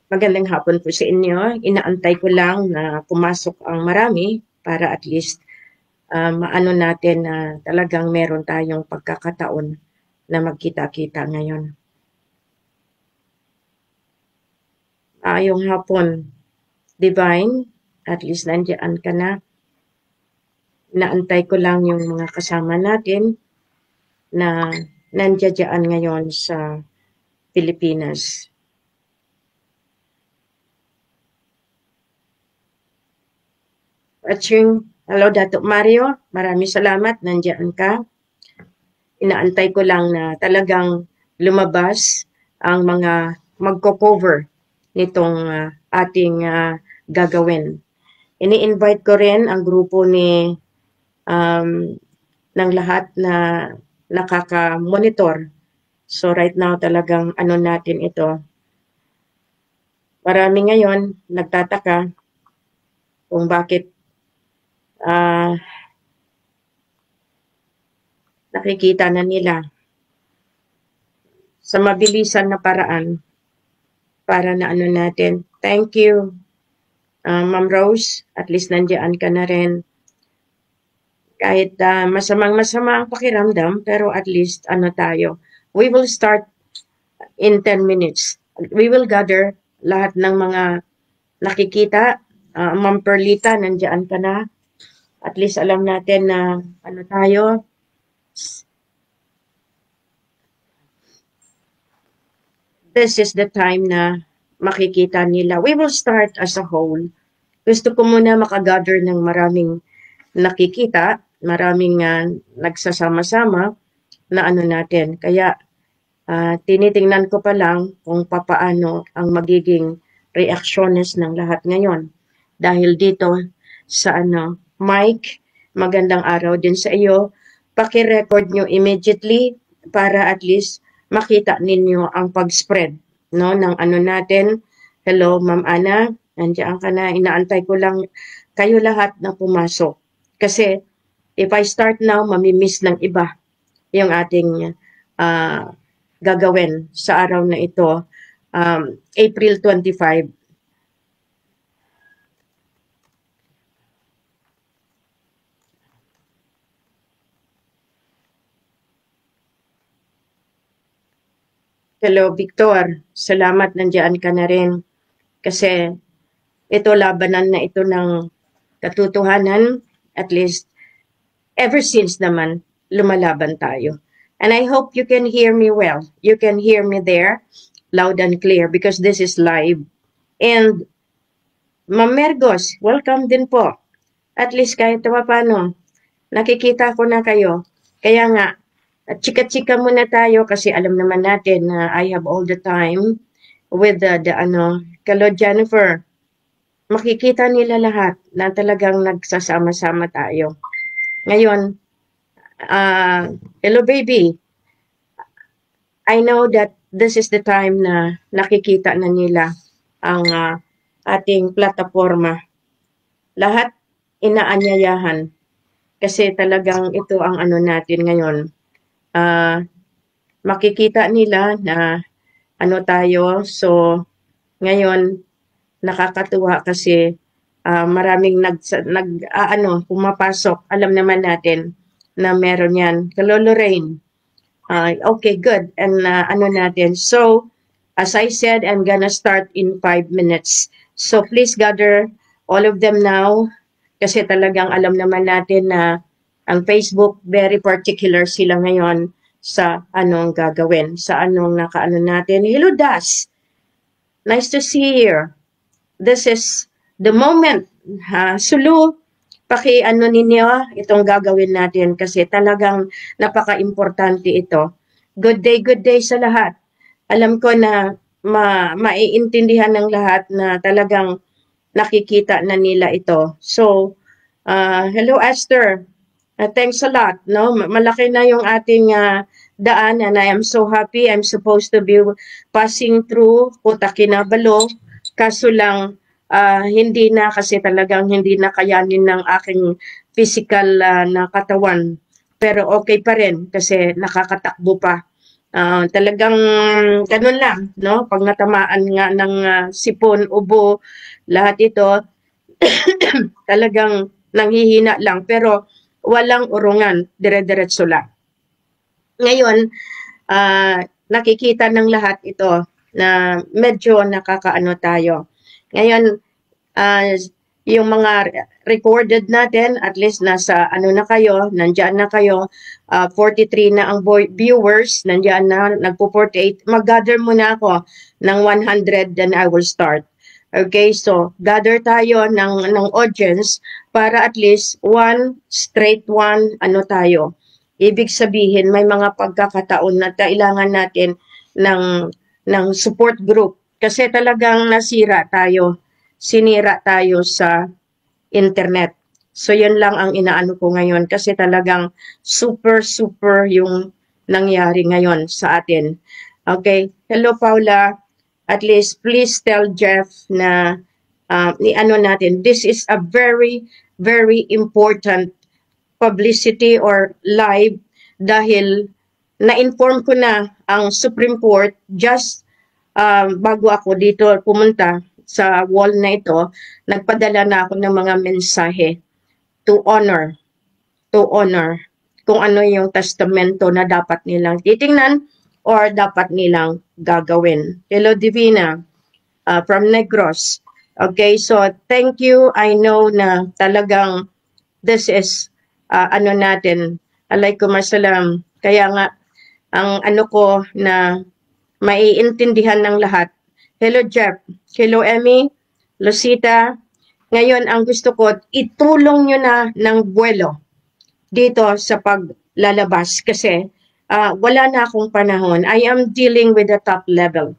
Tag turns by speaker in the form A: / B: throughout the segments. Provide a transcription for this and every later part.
A: Magandang hapon po sa inyo. Inaantay ko lang na pumasok ang marami para at least maano natin na talagang meron tayong pagkakataon na magkita-kita ngayon. Ayong hapon, Divine, at least nandiyan ka na. Inaantay ko lang yung mga kasama natin na nandiyan ngayon sa Pilipinas. Hello, Dato' Mario. Maraming salamat. Nandiyan ka. Inaantay ko lang na talagang lumabas ang mga magko-cover nitong ating gagawin. Ini-invite ko rin ang grupo ng lahat na nakaka-monitor. So right now talagang ano natin ito. Marami ngayon nagtataka kung bakit nakikita na nila sa mabilisan na paraan para na ano natin. Thank you, Ma'am Rose. At least nandiyan ka na rin. Kahit masamang-masama ang pakiramdam, pero at least ano tayo. We will start in 10 minutes. We will gather lahat ng mga nakikita. Ma'am Perlita, nandiyan ka na. At least alam natin na ano tayo. This is the time na makikita nila. We will start as a whole. Gusto ko muna makagather ng maraming nakikita, maraming nagsasama-sama na ano natin. Kaya tinitingnan ko pa lang kung papaano ang magiging reactions ng lahat ngayon. Dahil dito sa Mike, magandang araw din sa iyo. Paki-record nyo immediately para at least makita ninyo ang pag-spread ng ano natin. Hello, Ma'am Ana. Nandiyan ka na. Inaantay ko lang kayo lahat na pumasok. Kasi if I start now, mamimiss ng iba yung ating gagawin sa araw na ito, April 25. Hello, Victor. Salamat, nandiyan ka na rin. Kasi ito, labanan na ito ng katotohanan. At least, ever since naman, lumalaban tayo. And I hope you can hear me well. You can hear me there, loud and clear, because this is live. And, Ma'am Mergos, welcome din po. At least kahit paano, nakikita ko na kayo. Kaya nga, at chika-chika muna tayo kasi alam naman natin na I have all the time with Kalo Jennifer. Makikita nila lahat na talagang nagsasama-sama tayo. Ngayon, hello baby. I know that this is the time na nakikita na nila ang ating plataforma. Lahat inaanyayahan kasi talagang ito ang ano natin ngayon. Makikita nila na ano tayo. So, ngayon, nakakatuwa kasi maraming pumapasok. Alam naman natin na meron yan. Hello, Lorraine. Okay, good. And ano natin. So, as I said, I'm gonna start in 5 minutes. So, please gather all of them now. Kasi talagang alam naman natin na ang Facebook, very particular sila ngayon sa anong gagawin, sa anong nakaano natin. Hello, Das. Nice to see you. This is the moment. Sulu, paki-ano ninyo itong gagawin natin kasi talagang napaka-importante ito. Good day sa lahat. Alam ko na maiintindihan ng lahat na talagang nakikita na nila ito. So, hello, Esther. Thanks a lot. No, malaki na yung ating daan and I am so happy. I'm supposed to be passing through Kota Kinabalu. Kaso lang hindi na kasi talagang hindi na kayanin ng aking physical na katawan. Pero okay pa rin kasi nakakatakbo pa Talagang ganun lang, no? Pag natamaan nga ng sipon, ubo, lahat ito, talagang nanghihina lang. Pero walang urungan, dire-diretso lang. Ngayon, nakikita ng lahat ito na medyo nakakaano tayo. Ngayon, yung mga recorded natin, at least nasa ano na kayo, nandyan na kayo, 43 na ang viewers, nandyan na, nagpo-48. Mag-gather muna ako ng 100, then I will start. Okay, so gather tayo ng audience para at least straight one, ano tayo. Ibig sabihin, may mga pagkakataon na kailangan natin ng support group. Kasi talagang sinira tayo sa internet. So, yun lang ang inaano ko ngayon kasi talagang super yung nangyari ngayon sa atin. Okay. Hello, Paula. At least, please tell Jeff na ano natin, this is a very, very important publicity or live dahil na-inform ko na ang Supreme Court just bago ako dito pumunta sa wall na ito, nagpadala na ako ng mga mensahe to honor kung ano yung testamento na dapat nilang titingnan or dapat nilang gagawin. Hello, Divina, from Negros. Okay, so thank you. I know na talagang this is ano natin, alaykum assalam. Kaya nga, ang ano ko na maiintindihan ng lahat. Hello, Jeff. Hello, Emmy. Lucita. Ngayon, ang gusto ko, itulong nyo na ng buwelo dito sa paglalabas kasi wala na akong panahon. I am dealing with the top level.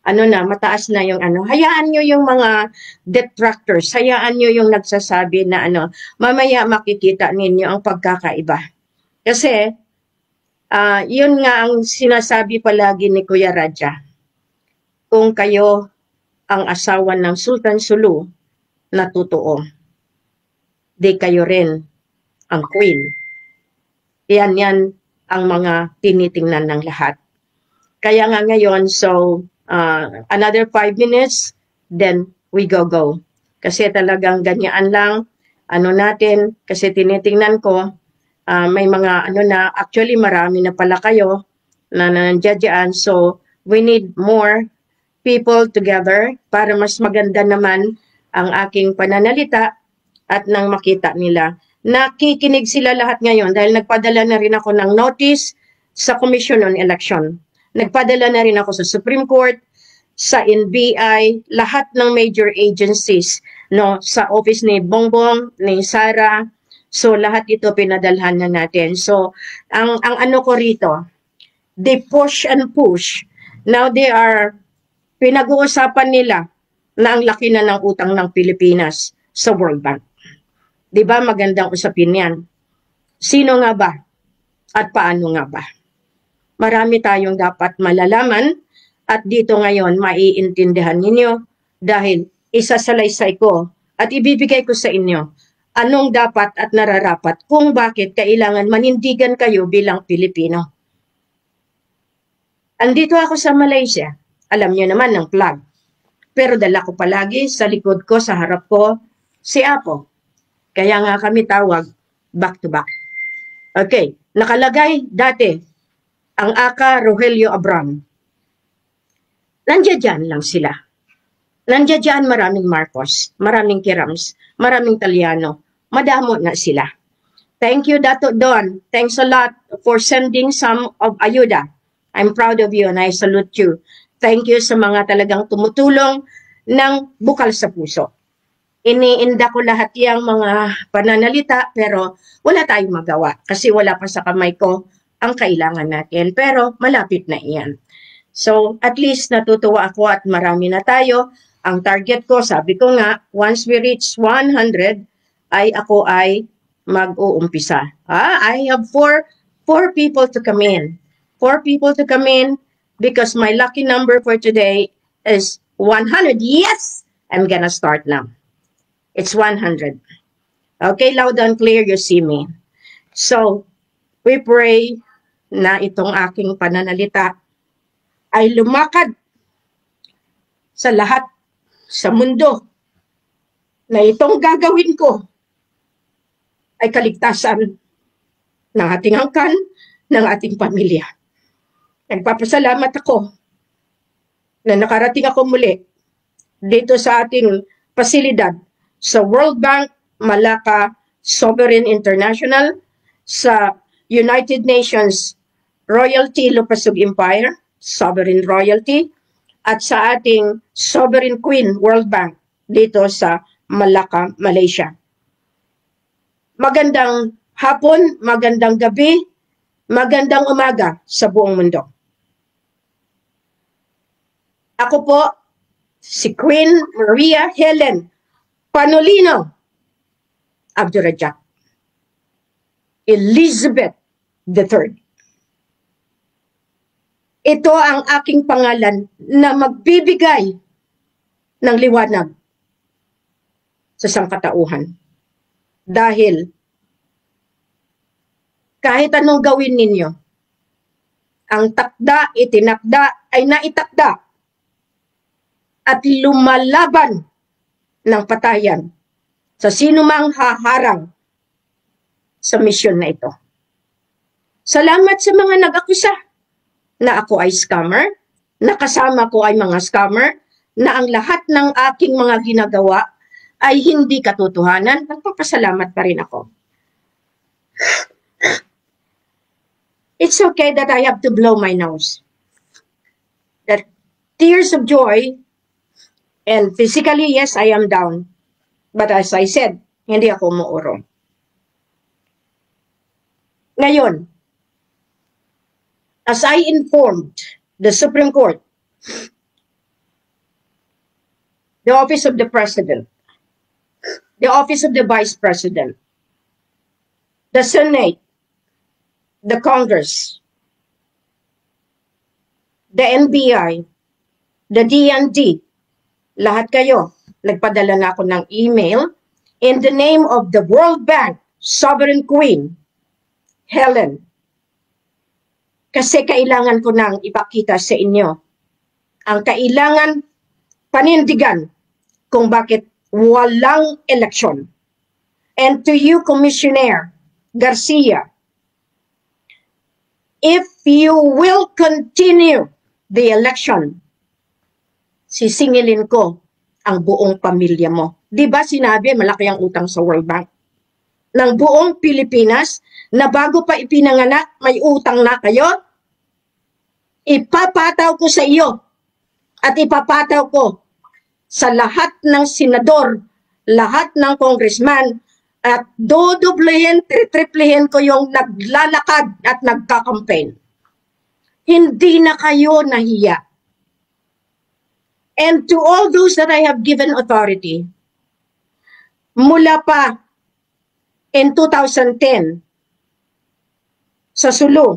A: Ano na, mataas na yung ano. Hayaan nyo yung mga detractors. Hayaan nyo yung nagsasabi na ano, mamaya makikita ninyo ang pagkakaiba. Kasi, yun nga ang sinasabi palagi ni Kuya Raja. Kung kayo ang asawa ng Sultan Sulu na totoo, di kayo rin ang queen. Yan ang mga tinitingnan ng lahat. Kaya nga ngayon, so another 5 minutes, then we go. Kasi talagang ganyan lang, ano natin, kasi tinitingnan ko, may mga ano na, actually marami na pala kayo na nandiyan. So, we need more people together para mas maganda naman ang aking pananalita at nang makita nila. Nakikinig sila lahat ngayon dahil nagpadala na rin ako ng notice sa Commission on Election. Nagpadala na rin ako sa Supreme Court, sa NBI, lahat ng major agencies, no, sa office ni Bongbong, ni Sara. So lahat ito pinadalhan na natin. So ang ano ko rito, they push and push. Now they are pinag-uusapan nila na ang laki na ng utang ng Pilipinas sa World Bank. 'Di ba magandang usapin 'yan? Sino nga ba? At paano nga ba? Marami tayong dapat malalaman at dito ngayon maiintindihan ninyo dahil isasalaysay ko at ibibigay ko sa inyo anong dapat at nararapat kung bakit kailangan manindigan kayo bilang Pilipino. Andito ako sa Malaysia. Alam niyo naman ng flag. Pero dala ko palagi sa likod ko, sa harap ko, si Apo. Kaya nga kami tawag back to back. Okay, nakalagay dati ang Aka Rogelio Abram. Nandiyan lang sila. Nandiyan maraming Marcos, maraming Kirams, maraming Talyano. Madamo na sila. Thank you, Dato Don. Thanks a lot for sending some of ayuda. I'm proud of you and I salute you. Thank you sa mga talagang tumutulong ng bukal sa puso. Iniinda ko lahat yung mga pananalita pero wala tayong magawa kasi wala pa sa kamay ko ang kailangan natin. Pero malapit na iyan. So at least natutuwa ako at marami na tayo. Ang target ko, sabi ko nga, once we reach 100, ako ay mag-uumpisa. I have four people to come in. 4 people to come in because my lucky number for today is 100. Yes! I'm gonna start now. It's 100. Okay, loud and clear, you see me. So, we pray na itong aking pananalita ay lumakad sa lahat sa mundo na itong gagawin ko ay kaligtasan ng ating angkan, ng ating pamilya. Nagpapasalamat ako na nakarating ako muli dito sa ating pasilidad sa World Bank, Malacca Sovereign International, sa United Nations Royalty Lupasug Empire, Sovereign Royalty, at sa ating Sovereign Queen World Bank dito sa Malacca, Malaysia. Magandang hapon, magandang gabi, magandang umaga sa buong mundo. Ako po, si Queen Maria Helen Panolino Abdurrajak Elizabeth III. Ito ang aking pangalan na magbibigay ng liwanag sa sangkatauhan. Dahil kahit anong gawin ninyo, ang takda, itinakda ay naitakda at lumalaban ng patayan sa sinumang haharang sa misyon na ito. Salamat sa mga nag-akusa na ako ay scammer, na kasama ko ay mga scammer, na ang lahat ng aking mga ginagawa ay hindi katotohanan. Nagpapasalamat pa rin ako. It's okay that I have to blow my nose. That tears of joy, and physically, yes, I am down. But as I said, hindi ako umuurong. Ngayon, as I informed the Supreme Court, the Office of the President, the Office of the Vice President, the Senate, the Congress, the NBI, the DND, lahat kayo, nagpadala na ako ng email in the name of the World Bank Sovereign Queen, Helen. Kasi kailangan ko nang ipakita sa inyo ang kailangan panindigan kung bakit walang eleksyon. And to you, Commissioner Garcia, if you will continue the election, sisingilin ko ang buong pamilya mo. Di ba sinabi malaki ang utang sa World Bank ng buong Pilipinas na bago pa ipinanganak, may utang na kayo? Ipapataw ko sa iyo at ipapataw ko sa lahat ng senador, lahat ng congressman, at dodoblehin, triplehen ko yung naglalakad at nagkakampaign. Hindi na kayo nahiya. And to all those that I have given authority, mula pa in 2010, sa Sulu,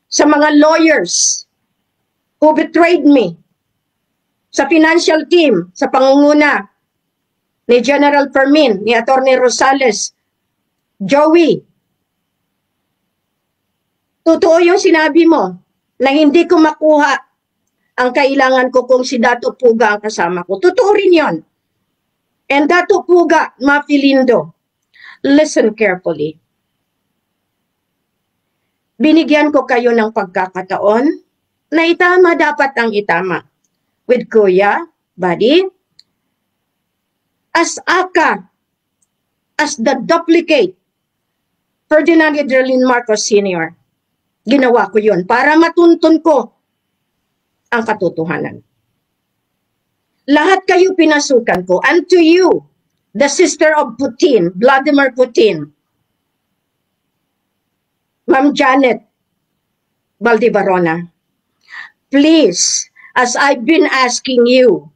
A: sa mga lawyers who betrayed me, sa financial team, sa pangunguna ni General Fermin, ni Atty. Rosales, Joey. Totoo yung sinabi mo na hindi ko makuha ang kailangan ko kung si Dato Puga ang kasama ko. Totoo rin yun. And Dato Puga, Mafilindo, listen carefully. Binigyan ko kayo ng pagkakataon na itama dapat ang itama. With Kuya, Buddy, as ACA, as the duplicate, Ferdinand Hidrolin Marcos Sr., ginawa ko yun para matuntun ko ang katotohanan. Lahat kayo pinasukan ko. And to you, the sister of Putin, Vladimir Putin, Ma'am Janet Valdivarona, please, as I've been asking you,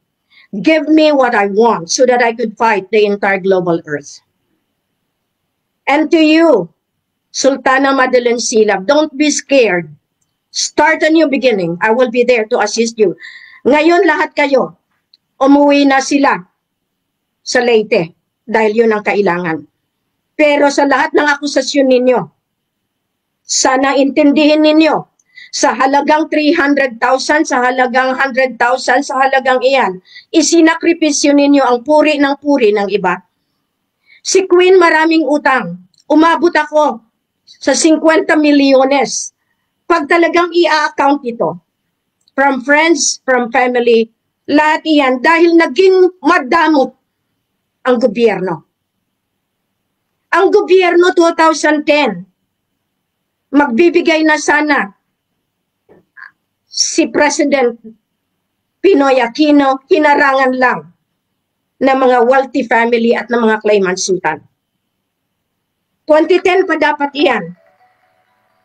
A: give me what I want so that I could fight the entire global earth. And to you, Sultana Madeleine Silab, don't be scared. Start a new beginning. I will be there to assist you. Ngayon lahat kayo, umuwi na sila sa Leyte dahil yun ang kailangan. Pero sa lahat ng akusasyon ninyo, sana intindihin ninyo, sa halagang 300,000, sa halagang 100,000, sa halagang iyan. Isinakripisyo ninyo ang puri ng iba. Si Queen maraming utang. Umabot ako sa 50 milyones. Pag talagang i-account ito, from friends, from family, lahat iyan dahil naging madamot ang gobyerno. Ang gobyerno 2010, magbibigay na sana si President Pinoy Aquino, hinarangan lang ng mga wealthy family at ng mga claimant sultan. 2010 pa dapat iyan.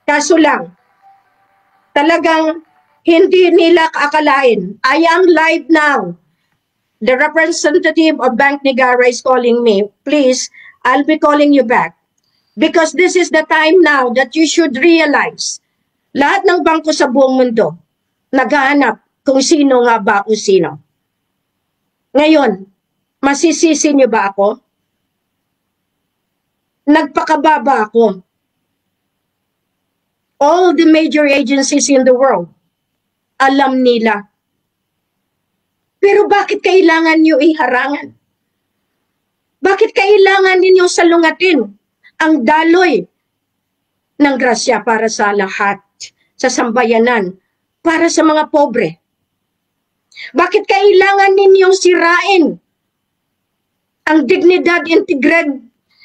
A: Kaso lang, talagang hindi nila kaakalain. I am live now. The representative of Bank Negara is calling me. Please, I'll be calling you back. Because this is the time now that you should realize, lahat ng bangko sa buong mundo, naghahanap kung sino nga ba o sino. Ngayon, masisisi niyo ba ako? Nagpakababa ako. All the major agencies in the world, alam nila. Pero bakit kailangan niyo iharangan? Bakit kailangan ninyo salungatin ang daloy ng grasya para sa lahat, sa sambayanan, para sa mga pobre? Bakit kailangan ninyong sirain ang dignidad,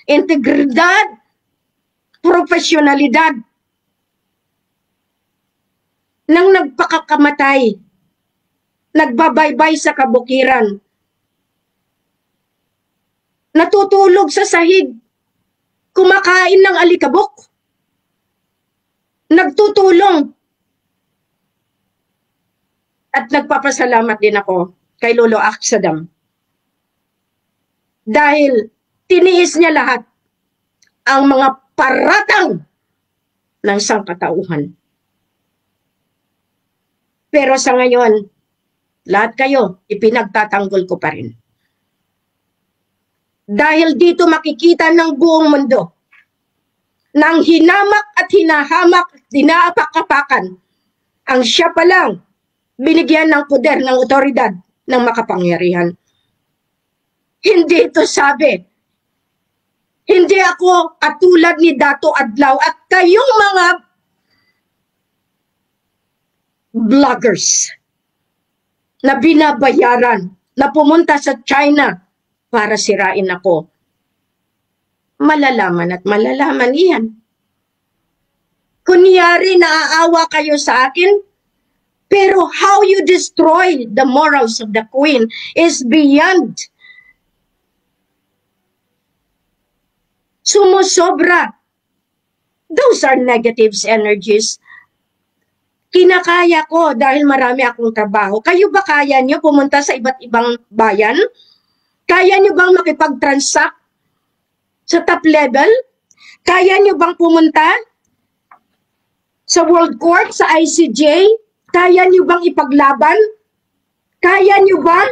A: integridad, profesionalidad ng nagpakakamatay, nagbabaybay sa kabukiran, natutulog sa sahig, kumakain ng alikabok, nagtutulong. At nagpapasalamat din ako kay Lolo Aksadam. Dahil tiniis niya lahat ang mga paratang ng sangkatauhan. Pero sa ngayon, lahat kayo, ipinagtatanggol ko pa rin. Dahil dito makikita ng buong mundo nang hinamak at hinahamak, dinaapak-apakan ang siya pa lang binigyan ng poder ng otoridad ng makapangyarihan. Hindi ito sabi. Hindi ako katulad ni Dato Adlaw at kayong mga vloggers na binabayaran na pumunta sa China para sirain ako. Malalaman at malalaman iyan. Kunyari naaawa kayo sa akin, pero how you destroy the morals of the Queen is beyond. Sumusobra. Those are negative energies. Kinakaya ko dahil marami akong trabaho. Kayo ba kaya nyo pumunta sa iba't ibang bayan? Kaya nyo bang makipag-transact sa top level? Kaya nyo bang pumunta sa World Court, sa ICJ? Kaya nyo bang ipaglaban? Kaya nyo ba?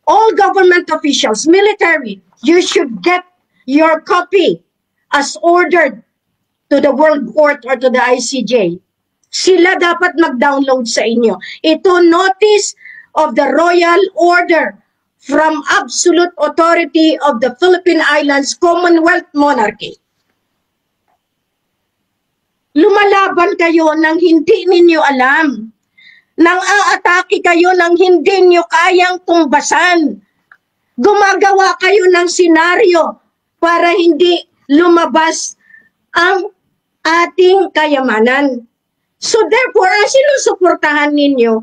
A: All government officials, military, you should get your copy as ordered to the World Court or to the ICJ. Sila dapat mag-download sa inyo. Ito notice of the royal order from absolute authority of the Philippine Islands Commonwealth Monarchy. Lumalaban kayo nang hindi ninyo alam. Nang aatake kayo nang hindi nyo kayang tumbasan. Gumagawa kayo ng senaryo para hindi lumabas ang ating kayamanan. So therefore, ang sinusuportahan ninyo,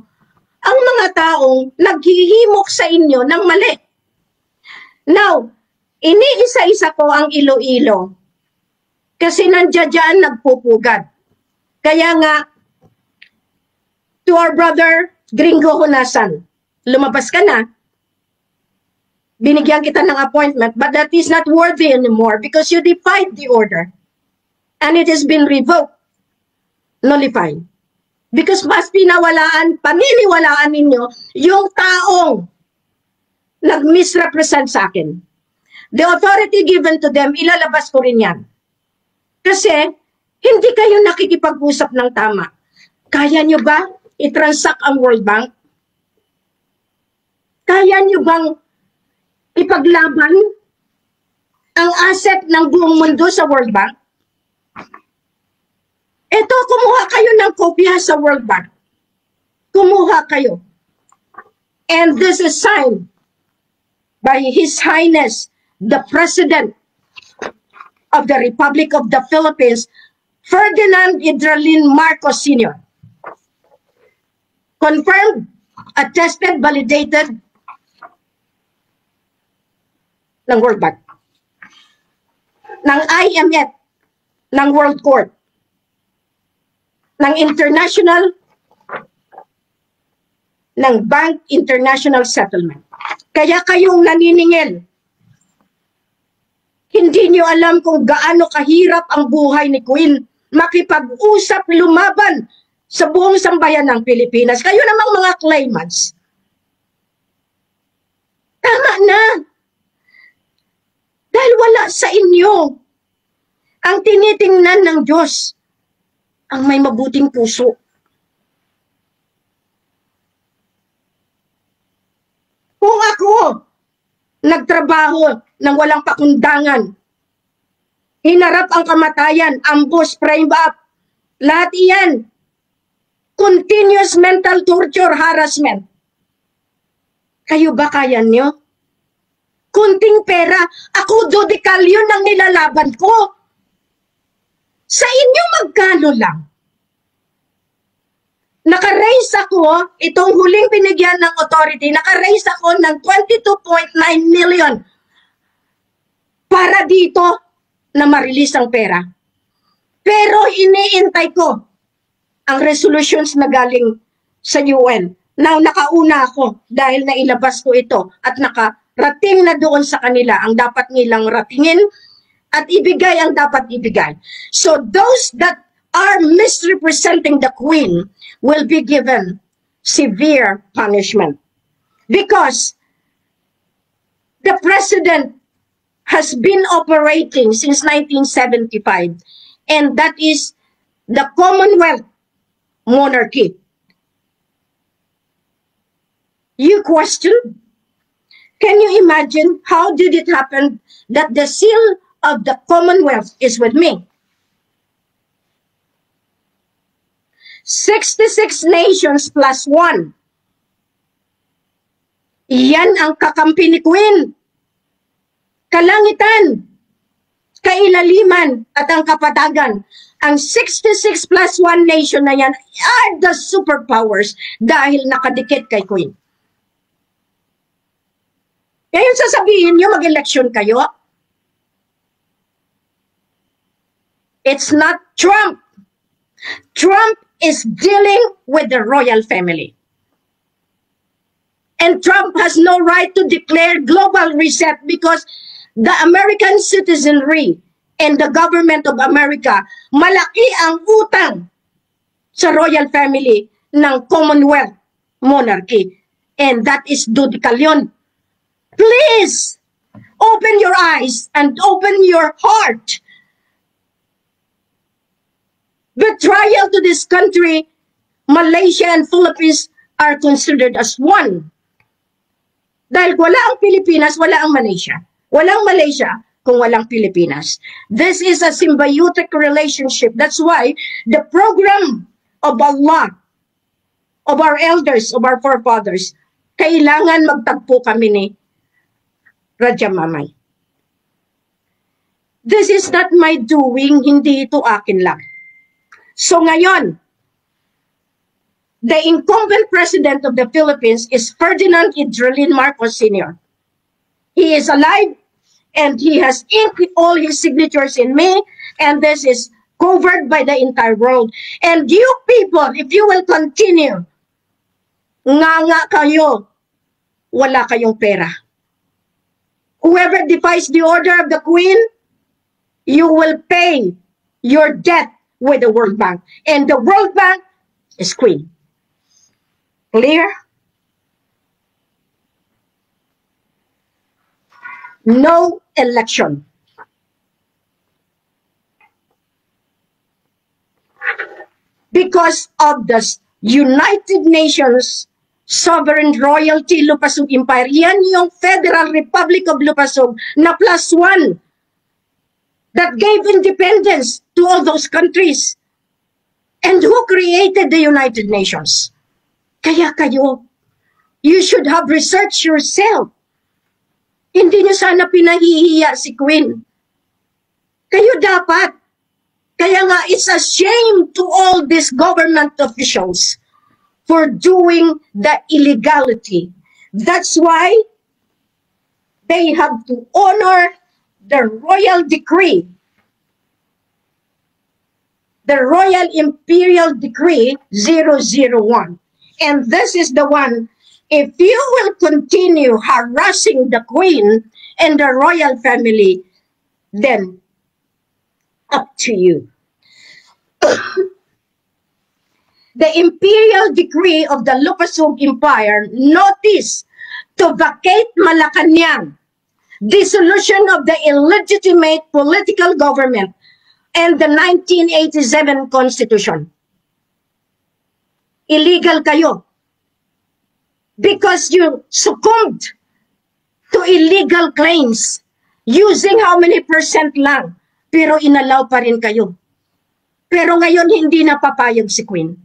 A: ang mga taong naghihimok sa inyo ng mali. Now, iniisa-isa ko ang Iloilo. Kasi nandiyan nagpupugad. Kaya nga, to our brother, Gringo Honasan, lumabas ka na, binigyan kita ng appointment, but that is not worthy anymore because you defied the order. And it has been revoked, nullified. Because mas paniniwalaan ninyo yung taong nag-misrepresent sa akin. The authority given to them, ilalabas ko rin yan. Kasi, Hindi kayo nakikipag-usap ng tama. Kaya nyo ba i-transact ang World Bank? Kaya nyo bang ipaglaban ang asset ng buong mundo sa World Bank? Ito, kumuha kayo ng kopya sa World Bank. Kumuha kayo. And this is signed by His Highness, the President of the Republic of the Philippines, Ferdinand Idralin Marcos Sr. Confirmed, attested, validated ng World Bank, ng IMF, ng World Court, ng International, ng Bank International Settlement. Kaya kayong naniningil, hindi nyo alam kung gaano kahirap ang buhay ni Queen makipag-usap, lumaban sa buong sambayan ng Pilipinas. Kayo namang mga claimants. Tama na. Dahil wala sa inyo ang tinitingnan ng Diyos, ang may mabuting puso. Kung ako nagtrabaho ng walang pakundangan, hinarap ang kamatayan, ambush, frame up, lahat iyan, continuous mental torture, harassment. Kayo ba kaya nyo? Kunting pera, ako dodekalyon ang nilalaban ko. Sa inyo magkano lang? Naka-raise ako, itong huling binigyan ng authority, naka-raise ako ng 22.9 million para dito na ma-release ang pera. Pero iniintay ko ang resolutions na galing sa UN. Now, nakauna ako dahil nailabas ko ito at nakarating na doon sa kanila ang dapat nilang ratingin at ibigay ang dapat ibigay. So those that are misrepresenting the Queen will be given severe punishment. Because the President has been operating since 1975, and that is the Commonwealth monarchy. You question? Can you imagine how did it happen that the seal of the Commonwealth is with me? 66 nations plus 1. Iyan ang kakampi ni Queen. Kalangitan, kailaliman, at ang kapatagan. Ang 66 plus 1 nation na yan are the superpowers dahil nakadikit kay Queen. Ngayon sasabihin nyo, mag-eleksyon kayo? It's not Trump. Trump is dealing with the royal family. And Trump has no right to declare global reset because the American citizenry and the government of America, malaki ang utang sa royal family ng Commonwealth monarchy. And that is Dodekalyon. Please, open your eyes and open your heart. Betrayal to this country, Malaysia and Philippines are considered as one. Dahil wala ang Pilipinas, wala ang Malaysia. Walang Malaysia kung walang Pilipinas. This is a symbiotic relationship. That's why the program of Allah, of our elders, of our forefathers, kailangan magtagpo kami ni Raja Mamay. This is not my doing, hindi ito akin lang. So ngayon, the incumbent president of the Philippines is Ferdinand Idralin Marcos Sr. He is alive and he has inked all his signatures in me, and this is covered by the entire world. And you people, if you will continue, nga kayo, wala kayong pera. Whoever defies the order of the Queen, you will pay your debt with the World Bank. And the World Bank is Queen. Clear? No election. because of the United Nations Sovereign Royalty Lupasug Empire. Yan yung Federal Republic of Lupasug na +1 that gave independence to all those countries. And who created the United Nations? Kaya kayo, you should have researched yourself. Hindi niyo sana pinahihiya si Queen. Kayo dapat. Kaya nga, it's a shame to all these government officials for doing the illegality. That's why they have to honor the royal decree, the Royal Imperial Decree 001. And this is the one, if you will continue harassing the Queen and the royal family, then up to you. The Imperial Decree of the Lupasug Empire notice to vacate Malacanang, dissolution of the illegitimate political government, and the 1987 Constitution. Illegal kayo because you succumbed to illegal claims using how many % lang, pero inalaw pa rin kayo. Pero ngayon hindi na papayag si Queen.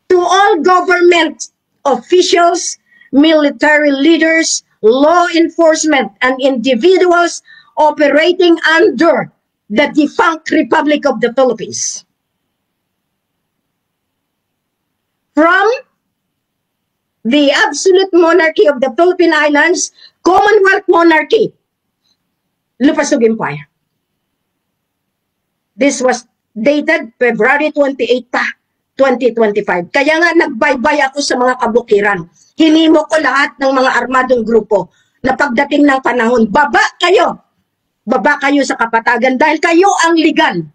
A: To all government officials, military leaders, law enforcement, and individuals operating under the defunct Republic of the Philippines. From the absolute monarchy of the Philippine Islands, Commonwealth monarchy, Lupasug Empire. This was dated February 28, 2025. Kaya nga nagbaybay ako sa mga kabukiran. Hinimo ko lahat ng mga armadong grupo na pagdating ng panahon, baba kayo. Baba kayo sa kapatagan dahil kayo ang legal.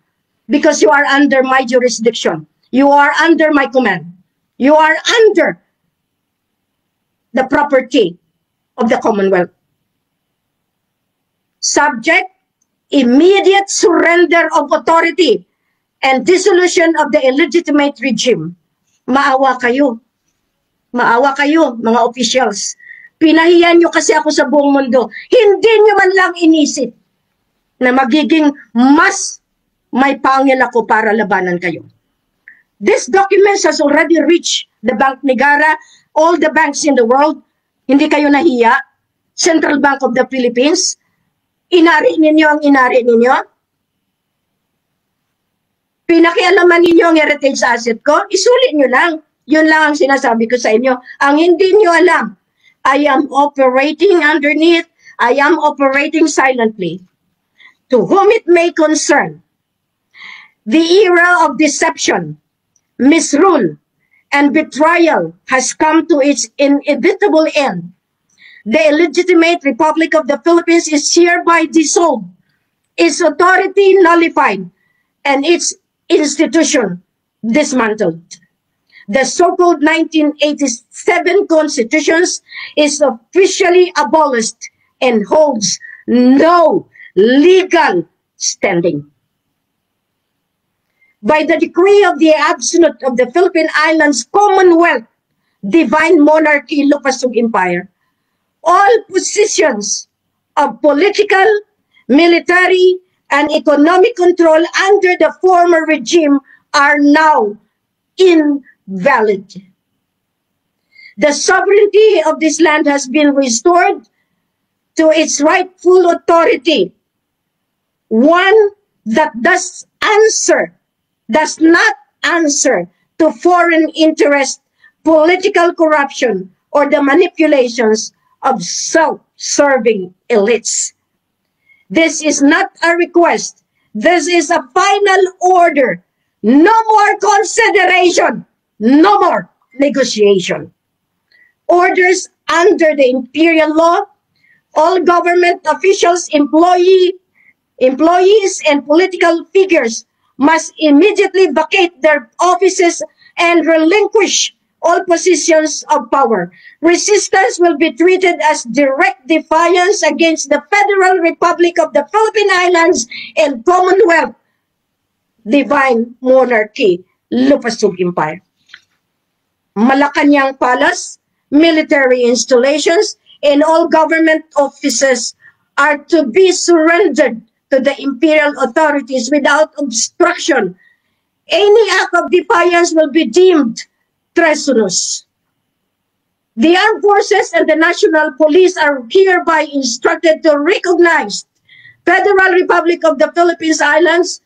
A: Because you are under my jurisdiction. You are under my command. You are under the property of the Commonwealth. Subject, immediate surrender of authority and dissolution of the illegitimate regime. Maawa kayo. Maawa kayo, mga officials. Pinahiyan nyo kasi ako sa buong mundo. Hindi nyo man lang inisip na magiging mas may pangil ako para labanan kayo. This document has already reached the Bank Negara, all the banks in the world. Hindi kayo nahiya. Central Bank of the Philippines. Inari ninyo ang inari ninyo. Pinakialaman ninyo ang heritage asset ko, isulit nyo lang. Yun lang ang sinasabi ko sa inyo. Ang hindi nyo alam, I am operating underneath, I am operating silently. To whom it may concern, the era of deception, misrule, and betrayal has come to its inevitable end. The illegitimate Republic of the Philippines is hereby dissolved, its authority nullified, and its institution dismantled. The so-called 1987 Constitution is officially abolished and holds no legal standing. By the decree of the Absolute of the Philippine Islands Commonwealth, Divine Monarchy Lupasug Empire, all positions of political, military, and economic control under the former regime are now invalid. The sovereignty of this land has been restored to its rightful authority, one that does not answer to foreign interest, political corruption, or the manipulations of self-serving elites. This is not a request. This is a final order. No more consideration. No more negotiation. Orders under the imperial law, all government officials, employees, and political figures must immediately vacate their offices and relinquish all positions of power. Resistance will be treated as direct defiance against the Federal Republic of the Philippine Islands and Commonwealth Divine Monarchy, Lupasug Empire. Malacanang Palace, military installations, and all government offices are to be surrendered to the imperial authorities without obstruction. Any act of defiance will be deemed treasonous. The armed forces and the national police are hereby instructed to recognize Federal Republic of the Philippines Islands,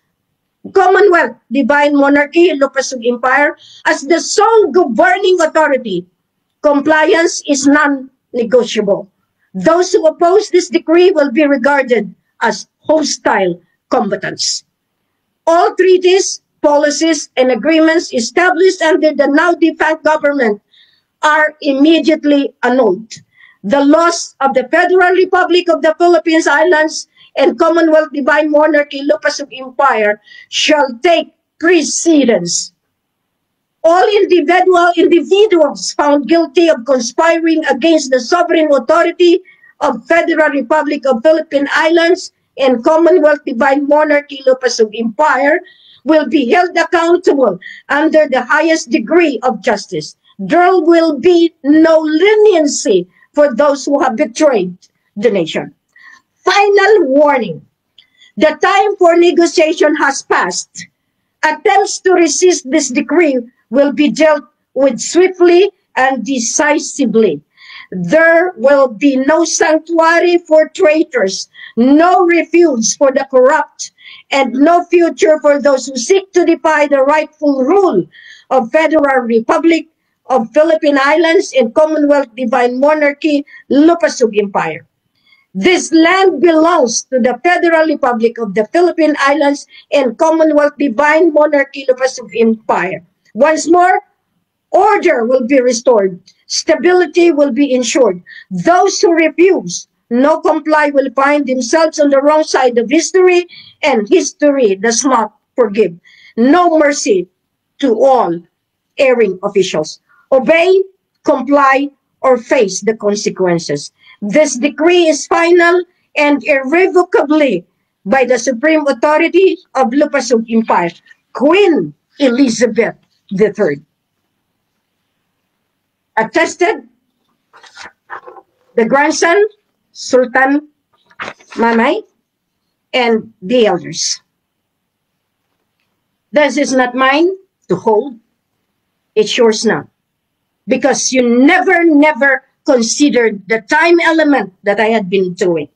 A: Commonwealth Divine Monarchy, Lupasug Empire as the sole governing authority. Compliance is non-negotiable. Those who oppose this decree will be regarded as hostile combatants. All treaties, policies, and agreements established under the now defunct government are immediately annulled. The laws of the Federal Republic of the Philippines Islands and Commonwealth Divine Monarchy, Lupasug Empire shall take precedence. All individuals found guilty of conspiring against the sovereign authority of Federal Republic of Philippine Islands and Commonwealth Divine Monarchy, Lupasug Empire will be held accountable under the highest degree of justice. There will be no leniency for those who have betrayed the nation. Final warning. The time for negotiation has passed. Attempts to resist this decree will be dealt with swiftly and decisively. There will be no sanctuary for traitors, no refuge for the corrupt, and no future for those who seek to defy the rightful rule of Federal Republic of Philippine Islands and Commonwealth Divine Monarchy, Lupasug Empire. This land belongs to the Federal Republic of the Philippine Islands and Commonwealth Divine Monarchy, Lupasug Empire. Once more, order will be restored. Stability will be ensured. Those who refuse, no comply, will find themselves on the wrong side of history, and history does not forgive. No mercy to all erring officials. Obey, comply, or face the consequences. This decree is final and irrevocably by the supreme authority of Lupasug Empire, Queen Elizabeth III. Attested, the grandson, Sultan Mamay, and the elders. This is not mine to hold. It's yours now. Because you never considered the time element that I had been doing.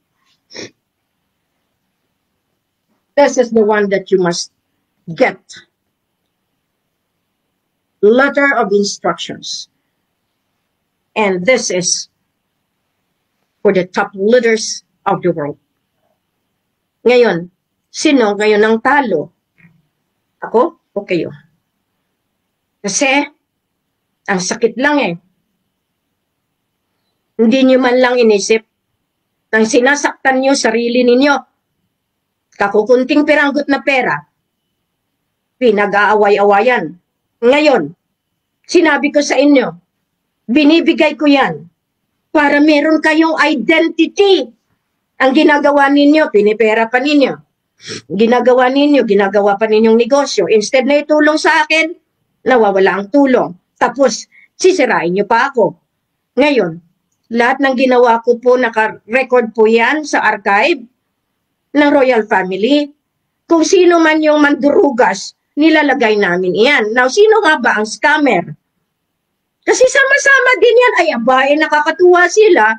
A: This is the one that you must get. Letter of instructions. And this is for the top leaders of the world. Ngayon, sino ngayon ang talo? Ako o kayo? Kasi, ang sakit lang eh. Hindi nyo man lang inisip nang sinasaktan nyo sarili ninyo. Kakukunting piranggot na pera. Pinag-aaway-awayan. Ngayon, sinabi ko sa inyo, binibigay ko yan para meron kayong identity. Ang ginagawa ninyo, pinipera pa ninyo. Ginagawa pa ninyong negosyo. Instead na itulong sa akin, nawawala ang tulong. Tapos, sisirain nyo pa ako. Ngayon, lahat ng ginawa ko po, naka-record po yan sa archive ng Royal Family. Kung sino man yung mandurugas, nilalagay namin iyan. Now, sino nga ba ang scammer? Kasi sama-sama din yan. Ay, abay, nakakatuwa sila.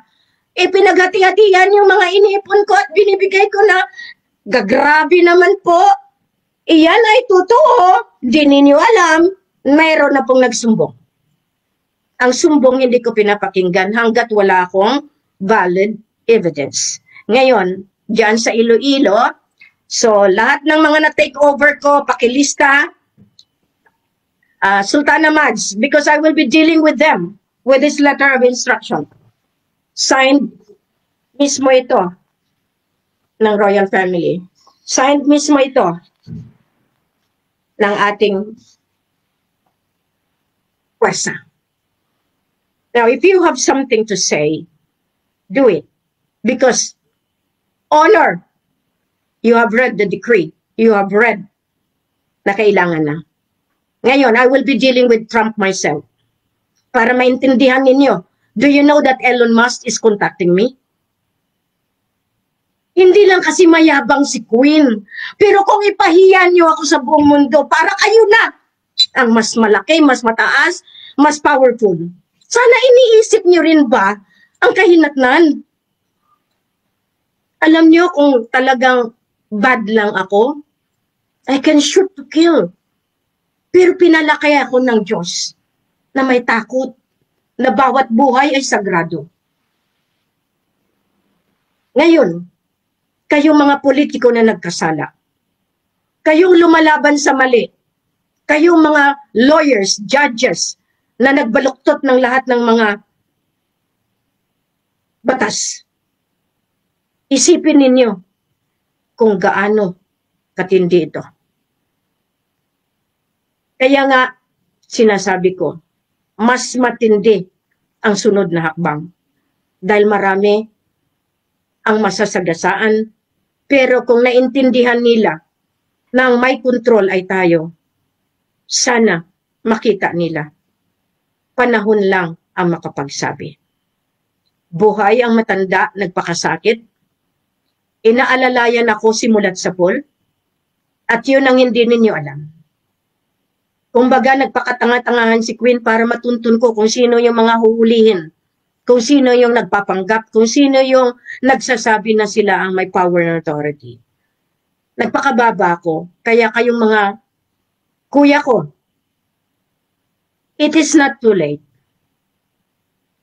A: Eh, pinaghati-hatian yung mga inipon ko at binibigay ko na gagrabe naman po. Iyan ay totoo. Hindi ninyo alam. Mayroon na pong nagsumbong. Ang sumbong hindi ko pinapakinggan hanggat wala akong valid evidence. Ngayon, dyan sa Iloilo, so lahat ng mga na-take over ko, pakilista, Sultana Mads, because I will be dealing with them with this letter of instruction. Signed mismo ito ng Royal Family. Signed mismo ito ng ating pwersa. Now, if you have something to say, do it. Because honor, you have read the decree. You have read na kailangan na. Ngayon, I will be dealing with Trump myself. Para maintindihan ninyo, do you know that Elon Musk is contacting me? Hindi lang kasi mayabang si Queen. Pero kung ipahiya niyo ako sa buong mundo, para kayo na ang mas malaki, mas mataas, mas powerful. Sana iniisip niyo rin ba ang kahinatnan? Alam niyo kung talagang bad lang ako, I can shoot to kill. Pero pinalaki ako ng Diyos na may takot na bawat buhay ay sagrado. Ngayon, kayong mga politiko na nagkasala, kayong lumalaban sa mali, kayong mga lawyers, judges, na nagbaluktot ng lahat ng mga batas, isipin ninyo kung gaano katindi ito. Kaya nga, sinasabi ko, mas matindi ang sunod na hakbang. Dahil marami ang masasagasaan, pero kung naintindihan nila na ang may control ay tayo, sana makita nila. Panahon lang ang makapagsabi. Buhay ang matanda, nagpakasakit. Inaalalayan ako simulat sa pool, at yun ang hindi ninyo alam. Kumbaga, nagpakatanga-tangahan si Queen para matuntun ko kung sino yung mga huhulihin, kung sino yung nagpapanggap, kung sino yung nagsasabi na sila ang may power and authority. Nagpakababa ako, kaya kayong mga kuya ko, it is not too late.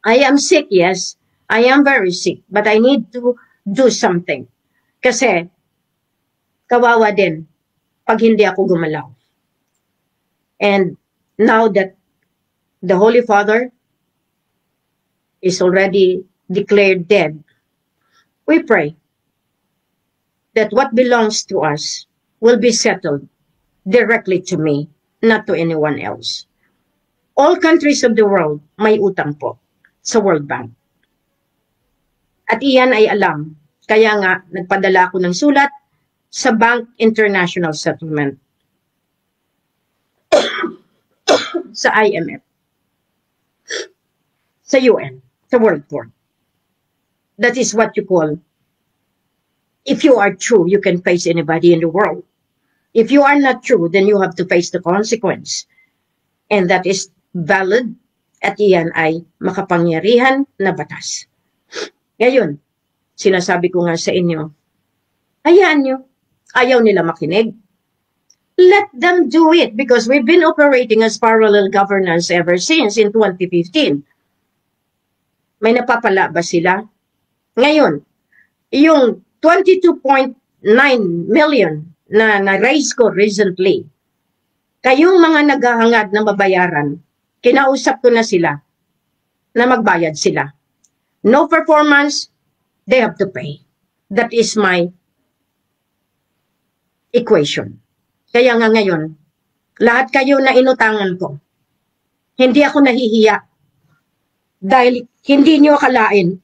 A: I am sick, yes. I am very sick, but I need to do something. Kasi, kawawa din pag hindi ako gumalaw. And now that the Holy Father is already declared dead, we pray that what belongs to us will be settled directly to me, not to anyone else. All countries of the world may utang po sa World Bank. At iyan ay alam. Kaya nga, nagpadala ako ng sulat sa Bank International Settlement, sa IMF, sa UN, sa World Court. That is what you call, if you are true, you can face anybody in the world. If you are not true, then you have to face the consequence. And that is valid, at iyan ay makapangyarihan na batas. Ngayon, sinasabi ko nga sa inyo, hayaan nyo, ayaw nila makinig. Let them do it because we've been operating as parallel governance ever since in 2015. May napapala ba sila? Ngayon, yung 22.9 million na na-raise ko recently, kayong mga naghahangad na mabayaran, kinausap ko na sila na magbayad sila. No performance, they have to pay. That is my equation. Kaya nga ngayon, lahat kayo na inutangan ko, hindi ako nahihiya dahil hindi nyo akalain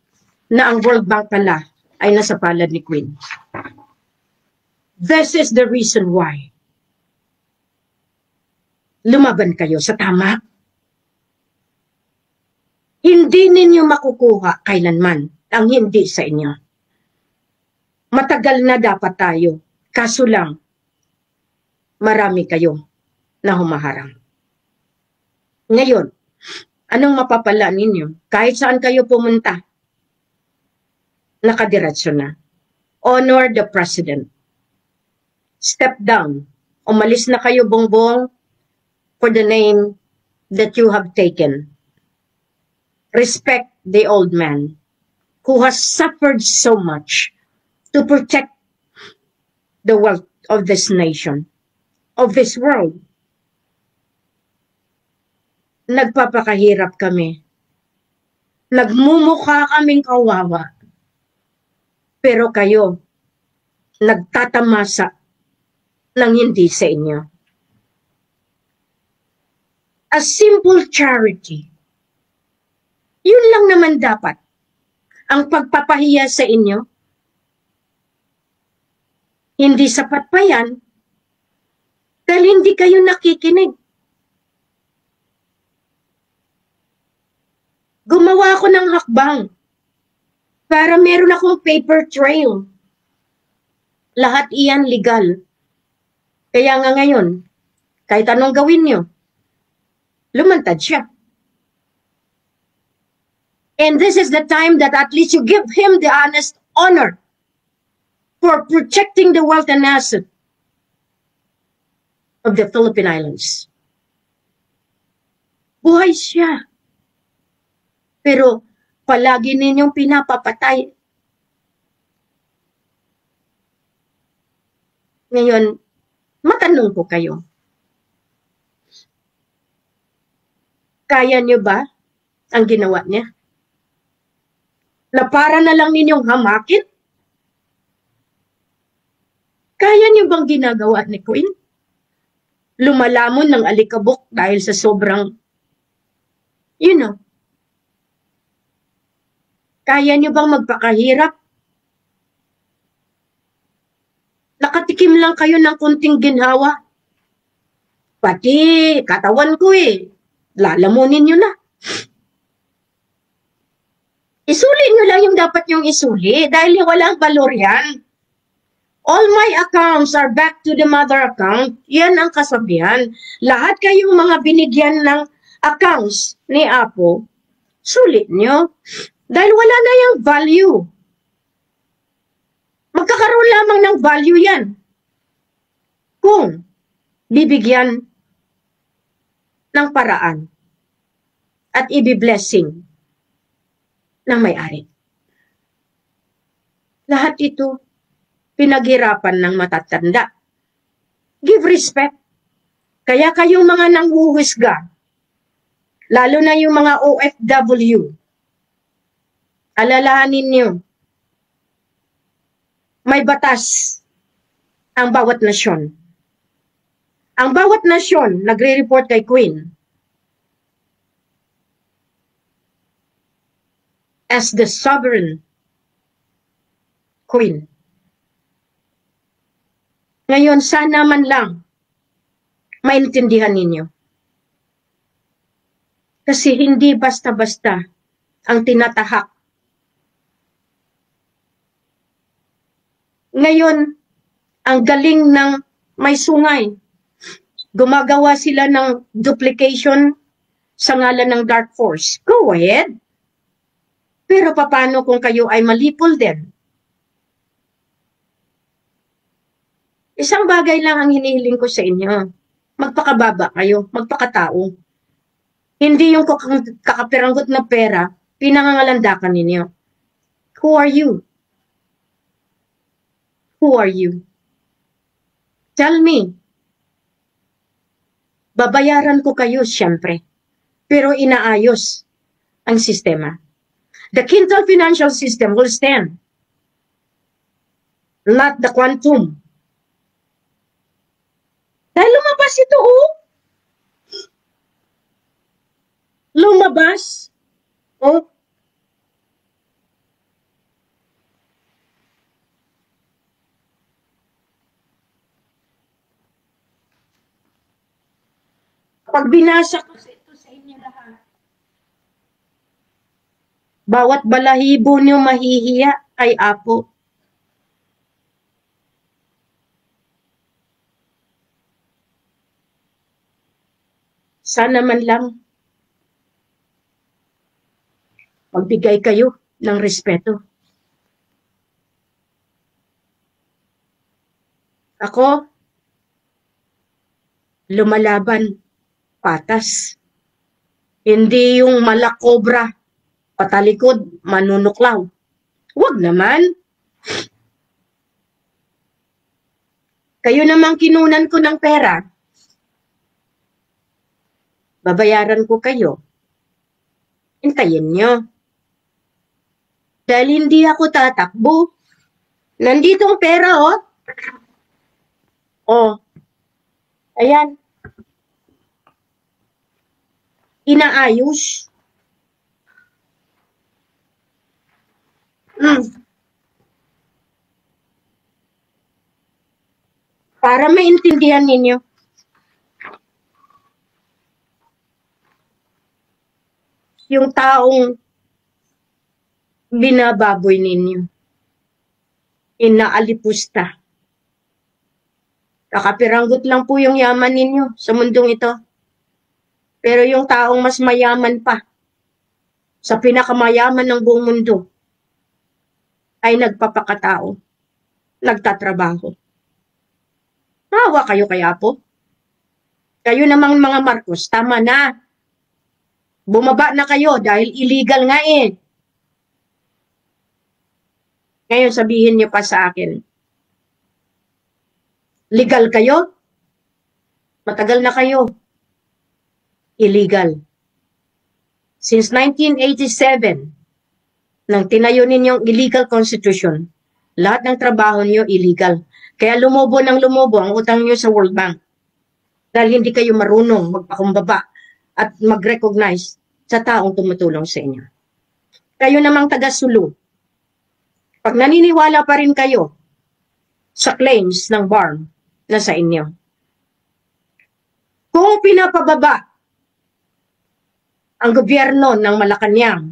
A: na ang World Bank pala ay nasa palad ni Queen. This is the reason why lumaban kayo sa tama. Hindi ninyo makukuha kailanman ang hindi sa inyo. Matagal na dapat tayo, kaso lang, marami kayo na humaharang. Ngayon, anong mapapala ninyo? Kahit saan kayo pumunta, nakadiretso na. Honor the President. Step down. Umalis na kayo, bongbong, for the name that you have taken. Respect the old man who has suffered so much to protect the wealth of this nation, of this world. Nagpapakahirap kami. Nagmumukha kaming kawawa. Pero kayo, nagtatamasa ng hindi sa inyo. A simple charity. Yun lang naman dapat. Ang pagpapahiya sa inyo, hindi sapat pa yan dahil hindi kayo nakikinig. Gumawa ako ng hakbang para meron akong paper trail. Lahat iyan legal. Kaya nga ngayon, kahit anong gawin nyo, lumantad siya. And this is the time that at least you give him the honest honor for protecting the wealth and asset of the Philippine Islands. Buhay siya. Pero palagi ninyong pinapapatay. Ngayon, matanong ko kayo. Kaya niyo ba ang ginawa niya? Na para na lang ninyong hamakin? Kaya niyo bang ginagawa ni Queen? Lumalamon ng alikabok dahil sa sobrang, kaya niyo bang magpakahirap? Nakatikim lang kayo ng kunting ginhawa. Pati katawan ko lalamunin niyo na. Isuli niyo lang yung dapat niyong isuli dahil walang valor yan. All my accounts are back to the mother account. Yan ang kasabihan. Lahat kayong mga binigyan ng accounts ni Apo, sulit niyo. Dahil wala na yung value. Magkakaroon lamang ng value yan. Kung bibigyan ng paraan at ibiblessing ng may-ari. Lahat ito, pinaghirapan ng matatanda. Give respect. Kaya kayong mga nanghuhusga, lalo na yung mga OFW, alalahanin niyo, may batas ang bawat nasyon. Ang bawat nasyon, nagre-report kay Queen, as the sovereign Queen. Ngayon, sana man lang maintindihan ninyo. Kasi hindi basta-basta ang tinatahak. Ngayon, ang galing ng may sungay. Gumagawa sila ng duplication sa ngalan ng Dark Force. Go ahead. Pero paano kung kayo ay malipol din? Isang bagay lang ang hinihiling ko sa inyo. Magpakababa kayo, magpakatao. Hindi yung kakapiranggot na pera, pinangangalandakan ninyo. Who are you? Who are you? Tell me. Babayaran ko kayo, siyempre. Pero inaayos ang sistema. The Quintal financial system will stand. Not the quantum. Dahil lumabas ito, Lumabas. Pag binasa ko ito sa inyo lahat, bawat balahibo niyo mahihiya ay Apo. Sana man lang magbigay kayo ng respeto. Ako, lumalaban, patas. Hindi yung malakobra, patalikod, manunuklaw. Huwag naman. Kayo namang kinunan ko ng pera. Babayaran ko kayo. Hintayin nyo. Dahil hindi ako tatakbo. Nandito ang pera, Ayan. Inaayos. Para maintindihan ninyo. Yung taong binababoy ninyo. Inaalipusta. Kakapiranggot lang po yung yaman ninyo sa mundong ito. Pero yung taong mas mayaman pa sa pinakamayaman ng buong mundo ay nagpapakatao, nagtatrabaho. Maawa kayo kaya po? Kayo namang mga Marcos, tama na. Bumaba na kayo dahil illegal nga eh. Ngayon sabihin niyo pa sa akin, legal kayo? Matagal na kayo. Illegal. Since 1987, nang tinayo ninyong illegal constitution, lahat ng trabaho niyo illegal. Kaya lumobo ng lumobo ang utang niyo sa World Bank. Dahil hindi kayo marunong magpakumbaba at mag-recognize sa taong tumutulong sa inyo. Kayo namang taga-Sulu, pag naniniwala pa rin kayo sa claims ng BARM na sa inyo, kung pinapababa ang gobyerno ng Malacanang,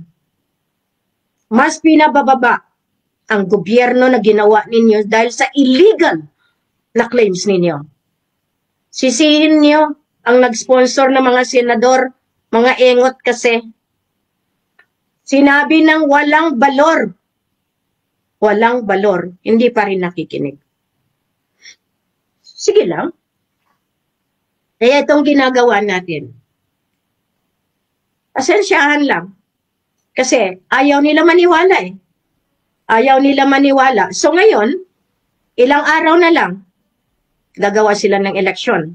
A: mas pinabababa ang gobyerno na ginawa ninyo dahil sa illegal na claims ninyo. Sisihin niyo ang nag-sponsor ng mga senador, mga engot kasi. Sinabi ng walang balor. Walang balor. Hindi pa rin nakikinig. Sige lang. Kaya itong ginagawa natin. Asensyahan lang. Kasi ayaw nila maniwala eh. Ayaw nila maniwala. So ngayon, ilang araw na lang, gagawa sila ng eleksyon.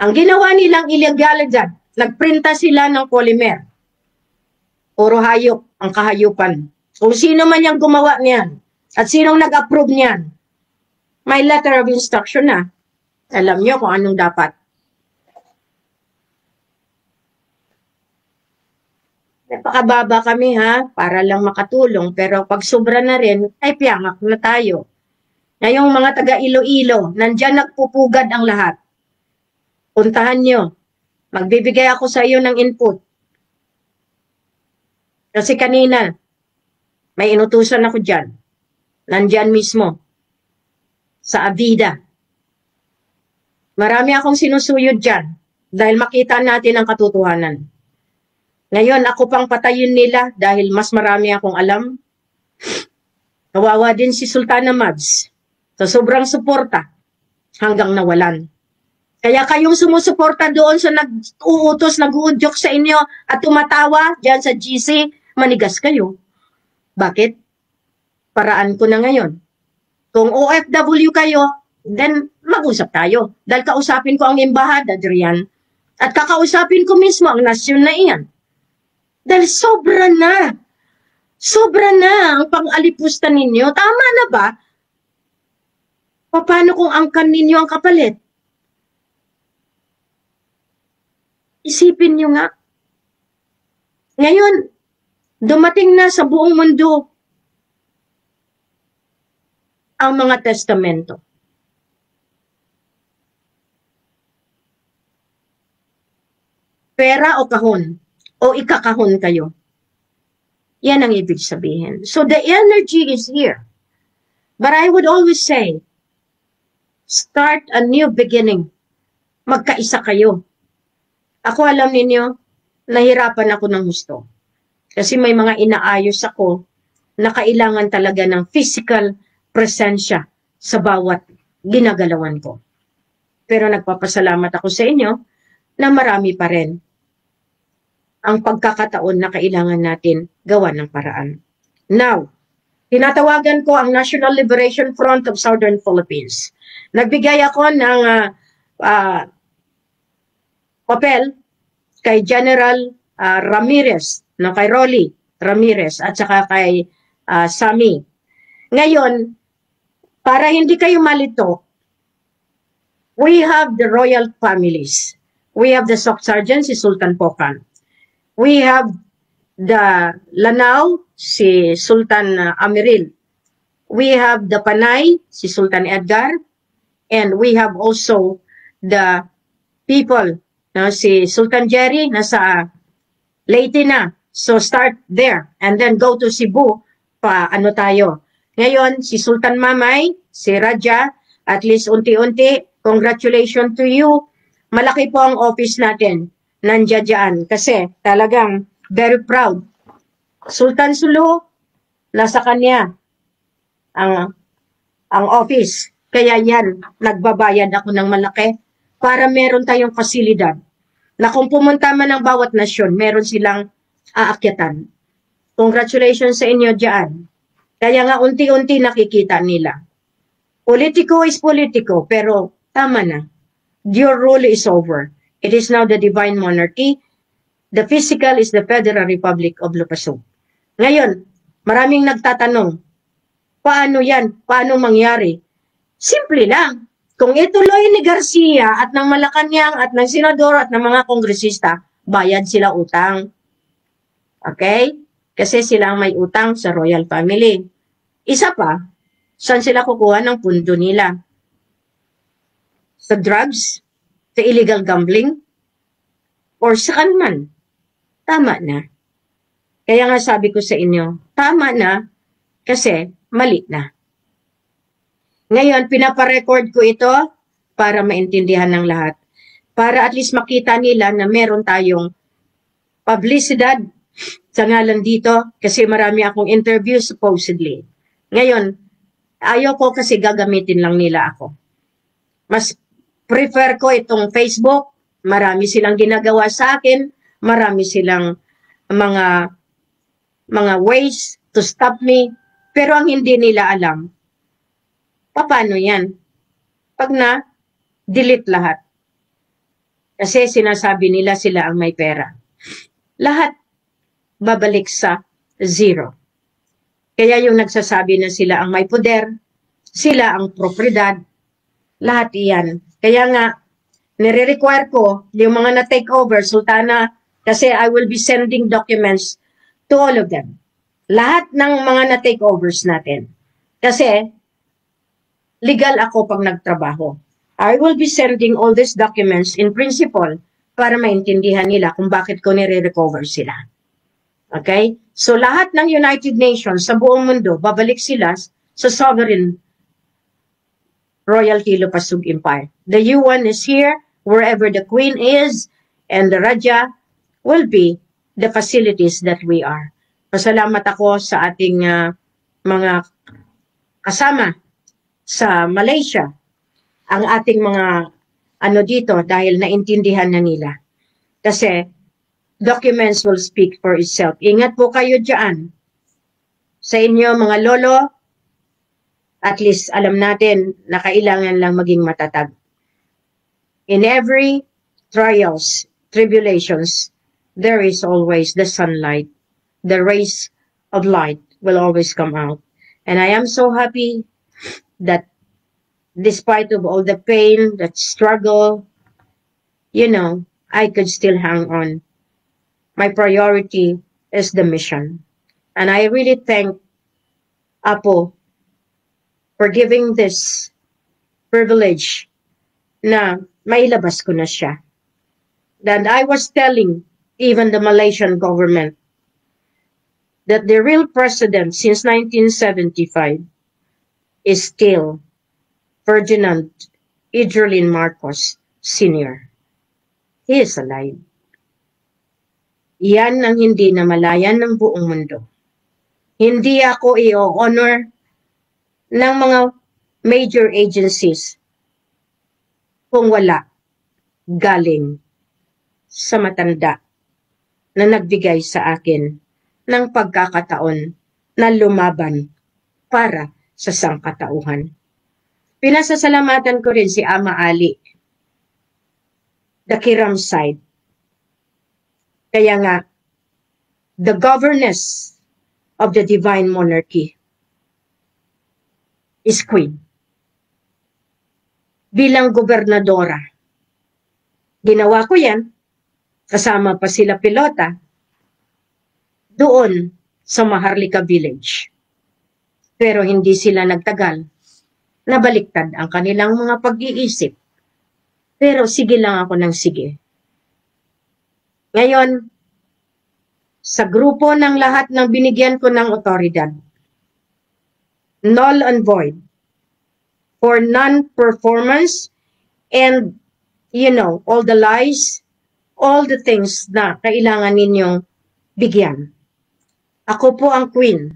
A: Ang ginawa nilang illegalidad, nagprinta sila ng polymer. Puro hayop ang kahayupan. Kung sino man yung gumawa niyan, at sinong nag-approve niyan, may letter of instruction na. Alam nyo kung anong dapat. Napakababa kami ha, para lang makatulong. Pero pag sobra na rin, ay piyangat na tayo. Ngayong mga taga Iloilo, nandyan nagpupugad ang lahat. Puntahan nyo. Magbibigay ako sa iyo ng input. Kasi kanina, may inutusan ako dyan. Nandyan mismo. Sa Avida. Marami akong sinusuyod dyan. Dahil makita natin ang katotohanan. Ngayon, ako pang patayin nila dahil mas marami akong alam. Kawawa din si Sultana Mads. Sa sobrang suporta, hanggang nawalan. Kaya kayong sumusuporta doon sa nag-uutos, nag-uudyok sa inyo at tumatawa dyan sa GC, manigas kayo. Bakit? Paraan ko na ngayon. Kung OFW kayo, then mag-usap tayo. Dahil kausapin ko ang embahada, Adrian. At kakausapin ko mismo ang nasyon na iyan. Dahil sobra na. Sobra na ang pang-alipusta ninyo. Tama na ba? Paano kung angkan ninyo ang kapalit? Isipin nyo nga. Ngayon, dumating na sa buong mundo ang mga testamento. Pera o kahon? O ikakahon kayo. Yan ang ibig sabihin. So the energy is here. But I would always say, start a new beginning. Magkaisa kayo. Ako alam ninyo, nahirapan ako ng gusto. Kasi may mga inaayos ako na kailangan talaga ng physical presensya sa bawat ginagalawan ko. Pero nagpapasalamat ako sa inyo na marami pa rin ang pagkakataon na kailangan natin gawa ng paraan. Now, tinatawagan ko ang National Liberation Front of Southern Philippines. Nagbigay ako ng papel kay General Ramirez, kay Rolly Ramirez, at saka kay Sami. Ngayon, para hindi kayo malito, we have the royal families. We have the Soc Sergeant, si Sultan Pocan. We have the Lanao, si Sultan Amiril. We have the Panay, si Sultan Edgar. And we have also the people, no, si Sultan Jerry nasa Leyte na. So start there and then go to Cebu pa ano tayo. Ngayon, si Sultan Mamay, si Raja, at least unti-unti, congratulations to you. Malaki po ang office natin. Nandiyan dyan. Kasi talagang very proud. Sultan Sulu, nasa kanya ang office. Kaya yan, nagbabayad ako ng malaki para meron tayong pasilidad na kung pumunta man ang bawat nasyon, meron silang aakyatan. Congratulations sa inyo dyan. Kaya nga unti-unti nakikita nila. Politiko is politiko, pero tama na. Your rule is over. It is now the divine monarchy. The physical is the Federal Republic of Lupasug. Ngayon, maraming nagtatanong, paano yan? Paano mangyari? Simple lang. Kung ituloy ni Garcia at ng Malacanang at ng Senador at ng mga kongresista, bayad sila utang. Okay? Kasi sila ang may utang sa royal family. Isa pa, saan sila kukuha ng pundo nila? Sa drugs? Sa illegal gambling? Or saan man? Tama na. Kaya nga sabi ko sa inyo, tama na kasi mali na. Ngayon, pinaparecord ko ito para maintindihan ng lahat. Para at least makita nila na meron tayong publicidad sa ngalan dito kasi marami akong interview supposedly. Ngayon, ayaw ko kasi gagamitin lang nila ako. Mas prefer ko itong Facebook. Marami silang ginagawa sa akin. Marami silang mga ways to stop me. Pero ang hindi nila alam, paano yan? Pag na-delete lahat. Kasi sinasabi nila sila ang may pera. Lahat babalik sa zero. Kaya yung nagsasabi na sila ang may poder, sila ang propriedad, lahat iyan. Kaya nga, nire-require ko yung mga na-take over, Sultana, kasi I will be sending documents to all of them. Lahat ng mga na-take overs natin. Kasi, legal ako pag nagtrabaho. I will be sending all these documents in principle para maintindihan nila kung bakit ko nire-recover sila. Okay? So lahat ng United Nations sa buong mundo, babalik sila sa sovereign Royalty Lupasug Empire. The UN is here, wherever the Queen is, and the Raja will be the facilities that we are. Pasalamat ako sa ating mga kasama sa Malaysia, ang ating mga dito dahil naintindihan na nila. Kasi documents will speak for itself. Ingat po kayo dyan. Sa inyo mga lolo, at least alam natin na kailangan lang maging matatag. In every trials, tribulations, there is always the sunlight. The rays of light will always come out. And I am so happy that despite of all the pain, that struggle, I could still hang on. My priority is the mission. And I really thank Apo for giving this privilege na mailabas ko na siya. That I was telling even the Malaysian government that the real president since 1975 is still Ferdinand Idrolin Marcos Sr. He is alive. Yan ang hindi namalayan ng buong mundo. Hindi ako i-honor ng mga major agencies kung wala galing sa matanda na nagbigay sa akin ng pagkakataon na lumaban para sa sangkatauhan. Pinasasalamatan ko rin si Ama Ali, the Kiram side. Kaya nga, the governess of the divine monarchy is Queen. Bilang gobernadora, ginawa ko yan, kasama pa sila pilota, doon sa Maharlika Village. Pero hindi sila nagtagal. nabaliktad ang kanilang mga pag-iisip. Pero sige lang ako ng sige. Ngayon, sa grupo ng lahat ng binigyan ko ng otoridad, null and void for non-performance and, all the lies, all the things na kailangan ninyong bigyan. Ako po ang queen.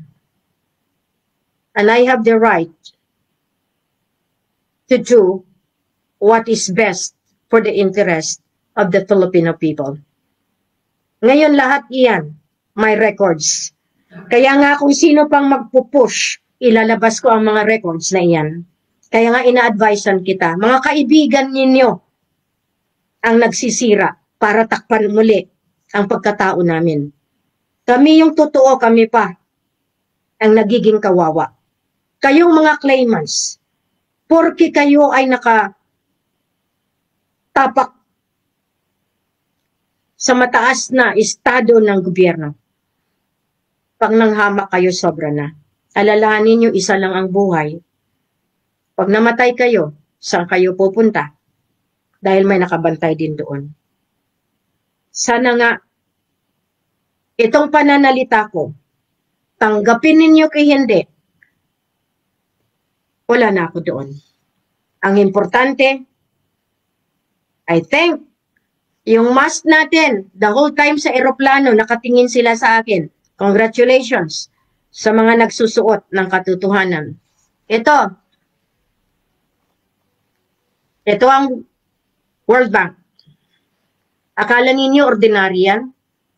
A: And I have the right to do what is best for the interest of the Filipino people. Ngayon lahat iyan, my records. Kaya nga kung sino pang magpupush, ilalabas ko ang mga records na iyan. Kaya nga ina-advisean kita, mga kaibigan ninyo ang nagsisira para takpan muli ang pagkatao namin. Kami yung totoo, kami pa ang nagiging kawawa. Kayong mga claimants, porke kayo ay nakatapak sa mataas na estado ng gobyerno. Pag nanghamak kayo, sobra na. Alalahanin nyo, isa lang ang buhay. Pag namatay kayo, saan kayo pupunta? Dahil may nakabantay din doon. Sana nga, itong pananalita ko, tanggapin ninyo kay hindi, wala na ako doon. Ang importante, I think, yung mask natin, the whole time sa eroplano, nakatingin sila sa akin. Congratulations sa mga nagsusuot ng katotohanan. Ito ang World Bank. Akala ninyo ordinary yan?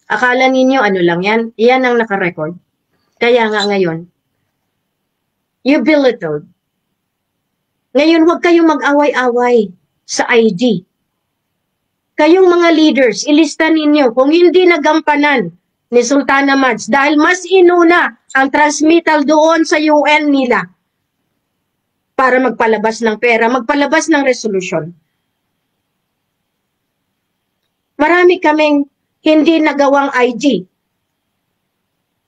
A: Akala ninyo ano lang yan? Iyan ang nakarecord. Kaya nga ngayon, you belittled. Ngayon, huwag kayong mag-away-away sa ID. Kayong mga leaders, ilista ninyo kung hindi nagampanan ni Sultana Mads dahil mas inuna ang transmittal doon sa UN nila para magpalabas ng pera, magpalabas ng resolusyon. Marami kaming hindi nagawang IG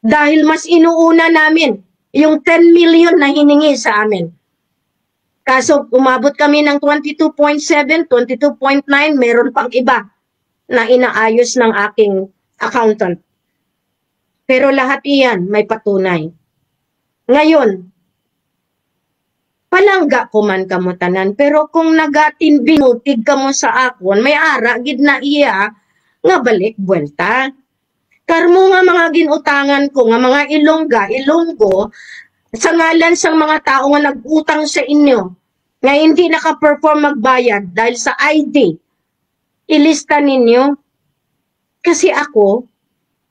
A: dahil mas inuuna namin yung 10 million na hiningi sa amin. Kaso umabot kami ng 22.7, 22.9, meron pang iba na inaayos ng aking accountant. Pero lahat iyan may patunay. Ngayon, palangga ko man kamutanan, pero kung nagatin binutig ka mo sa akon, may ara, gid na iya, nga balik, buwelta. Karmo nga mga ginutangan ko, nga mga ilonggo, sa ngalan sa mga tao nga nag-utang sa inyo, nga hindi naka-perform magbayad dahil sa ID, ilista ninyo. Kasi ako,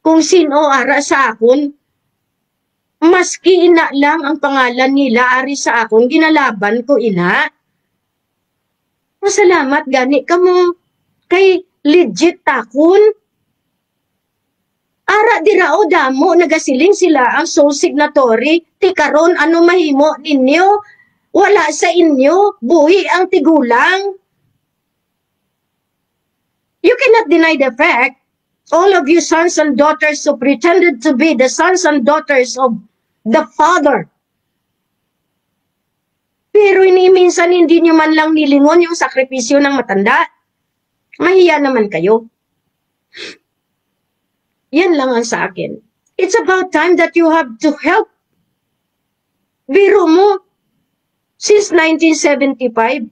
A: kung sino ara sa akon, maski ina lang ang pangalan nila ari sa akon, ginalaban ko ina. Masalamat gani ka mo kay legit takon. Ara dirao damo, nagasiling sila ang sole signatory, ti karon ano mahimo ninyo, wala sa inyo, buhi ang tigulang. You cannot deny the fact, all of you sons and daughters who pretended to be the sons and daughters of the Father. Pero minsan hindi nyo man lang nilingon yung sakripisyo ng matanda. Mahiya naman kayo. Yan lang ang sa akin. It's about time that you have to help. Biro mo, since 1975,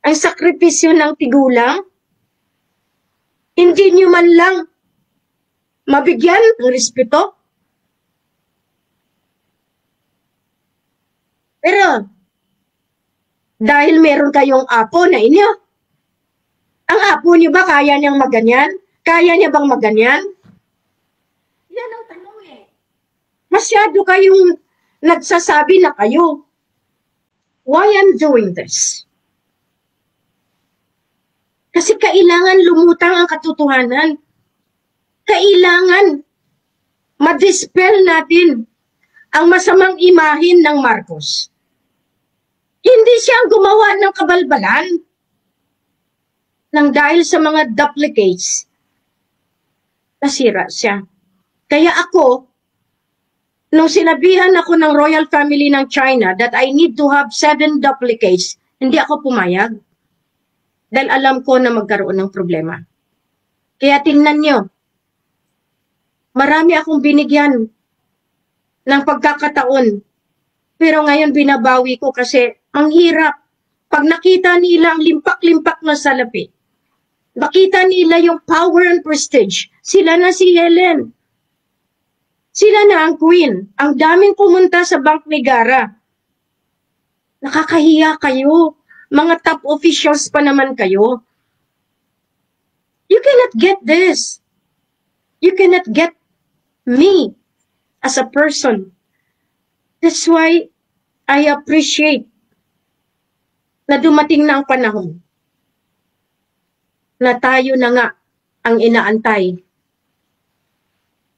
A: ang sakripisyo ng tigulang, hindi nyo man lang mabigyan ng respeto. Pero, dahil meron kayong apo na inyo, ang apo nyo ba kaya niyang maganyan? Kaya niya bang maganyan? Yan ang tanong eh. Masyado kayong nagsasabi na kayo. Why I'm doing this? Kasi kailangan lumutang ang katotohanan. Kailangan ma-dispel natin ang masamang imahin ng Marcos. Hindi siya ang gumawa ng kabalbalan nang dahil sa mga duplicates, nasira siya. Kaya ako, Nung sinabihan ako ng royal family ng China that I need to have 7 duplicates, hindi ako pumayag. Dahil alam ko na magkaroon ng problema. Kaya tingnan nyo, marami akong binigyan ng pagkakataon. Pero ngayon binabawi ko kasi ang hirap. Pag nakita nila ang limpak-limpak na salapi, nakita nila yung power and prestige, sila na si Helen. Sila na ang queen. Ang daming pumunta sa Bank Negara. Nakakahiya kayo. Mga top officials pa naman kayo. You cannot get this. You cannot get me as a person. That's why I appreciate na dumating na ang panahon na tayo na nga ang inaantay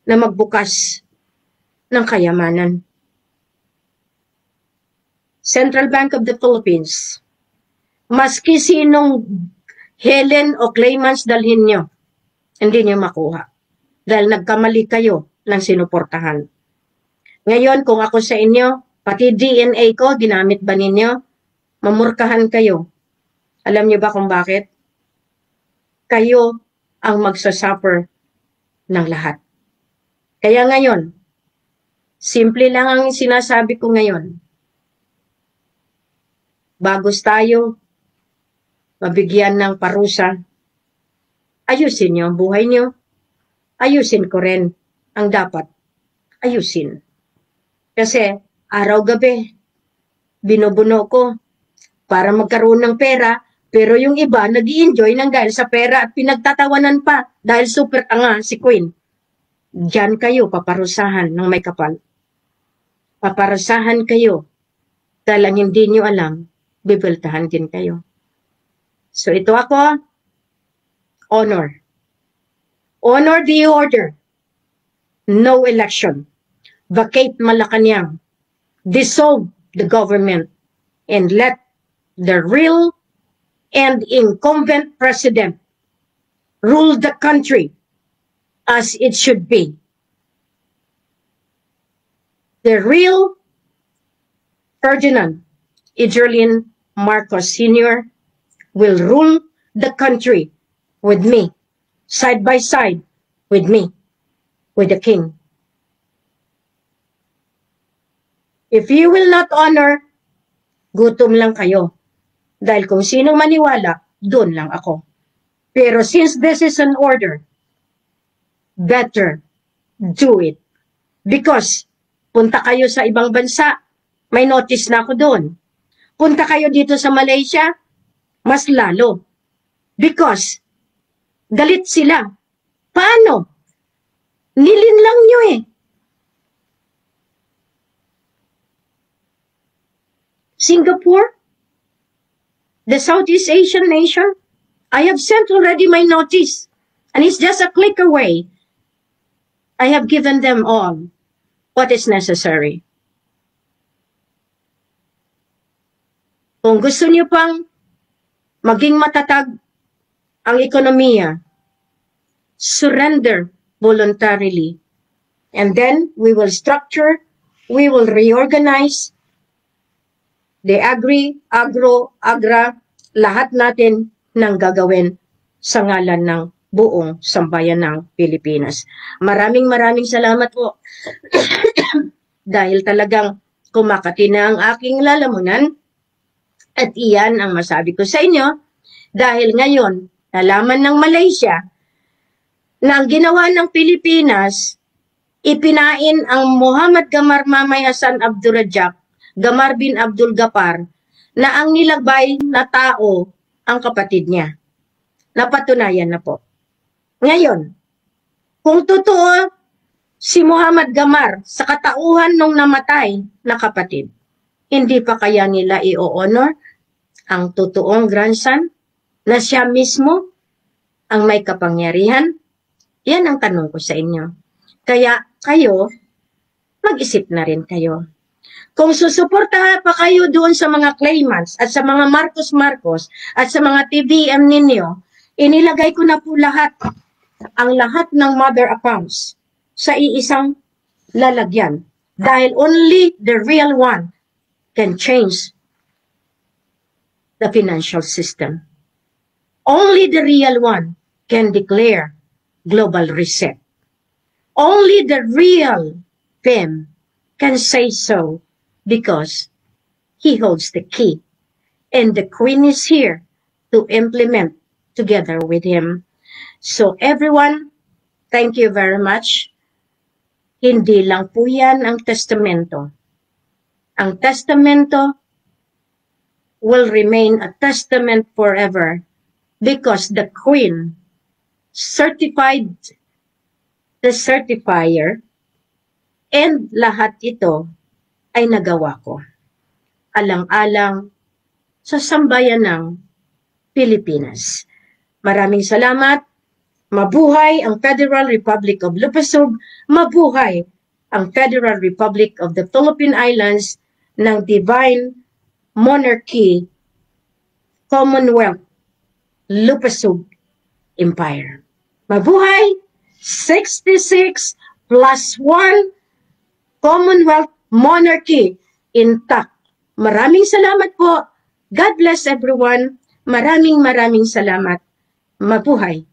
A: na magbukas ng kayamanan. Central Bank of the Philippines, maski sinong Helen o claimants dalhin nyo, hindi nyo makuha. Dahil nagkamali kayo ng sinuportahan. Ngayon, kung ako sa inyo, pati DNA ko, ginamit ba ninyo? Mamurkahan kayo. Alam nyo ba kung bakit? Kayo ang magsasuffer ng lahat. Kaya ngayon, simple lang ang sinasabi ko ngayon. Bagos tayo, mabigyan ng parusa, ayusin nyo ang buhay nyo, ayusin ko rin ang dapat ayusin. Kasi araw-gabi, binubuno ko para magkaroon ng pera, pero yung iba nag-i-enjoy ng dahil sa pera at pinagtatawanan pa dahil super tanga si Queen. Diyan kayo paparusahan ng may kapal. Paparusahan kayo dahil ang hindi nyo alam, bibeltahan din kayo. So ito ako, honor. Honor the order. No election. Vacate Malacanang. Dissolve the government and let the real and incumbent president rule the country as it should be. The real Ferdinand Idrolin Marcos Sr. will rule the country with me, side by side with me, with the king. If you will not honor, gutom lang kayo. Dahil kung sino maniwala, doon lang ako. Pero since this is an order, better do it. Because punta kayo sa ibang bansa, may notice na ako doon. Punta kayo dito sa Malaysia, mas lalo. Because galit sila. Paano? Nilin lang nyo eh. Singapore, the Southeast Asian nation, I have sent already my notice. And it's just a click away. I have given them all what is necessary. Kung gusto niyo pang maging matatag ang ekonomiya, surrender voluntarily. And then we will structure, we will reorganize the agra, lahat natin nang gagawin sa ngalan ng buong sambayan ng Pilipinas. Maraming salamat po. Dahil talagang kumakati na ang aking lalamunan. At iyan ang masabi ko sa inyo. Dahil ngayon, nalaman ng Malaysia na ang ginawa ng Pilipinas, ipinain ang Muhammad Gamar Mamay Hasan Abdul Rajak, Gamar bin Abdul Gapar, na ang nilabay na tao ang kapatid niya. Napatunayan na po. Ngayon, kung totoo si Muhammad Gamar sa katauhan nung namatay na kapatid, hindi pa kaya nila i-honor ang totoong grandson na siya mismo ang may kapangyarihan? Yan ang tanong ko sa inyo. Kaya kayo, mag-isip na rin kayo. Kung susuportahan pa kayo doon sa mga claimants at sa mga Marcos at sa mga TVM ninyo, inilagay ko na po lahat, ang lahat ng mother accounts sa iisang lalagyan Dahil only the real one can change the financial system. Only the real one can declare global reset. Only the real Pim can say so because he holds the key. And the Queen is here to implement together with him. So everyone, thank you very much. Hindi lang po yan ang testamento. Ang testamento will remain a testament forever because the Queen certified the certifier and lahat ito ay nagawa ko. Alang-alang sa sambayan ng Pilipinas. Maraming salamat. Mabuhay ang Federal Republic of Lupasug. Mabuhay ang Federal Republic of the Philippine Islands ng Divine Monarchy Commonwealth Lupasug Empire. Mabuhay 66 plus 1 Commonwealth Monarchy intact. Maraming salamat po. God bless everyone. Maraming salamat. Mabuhay.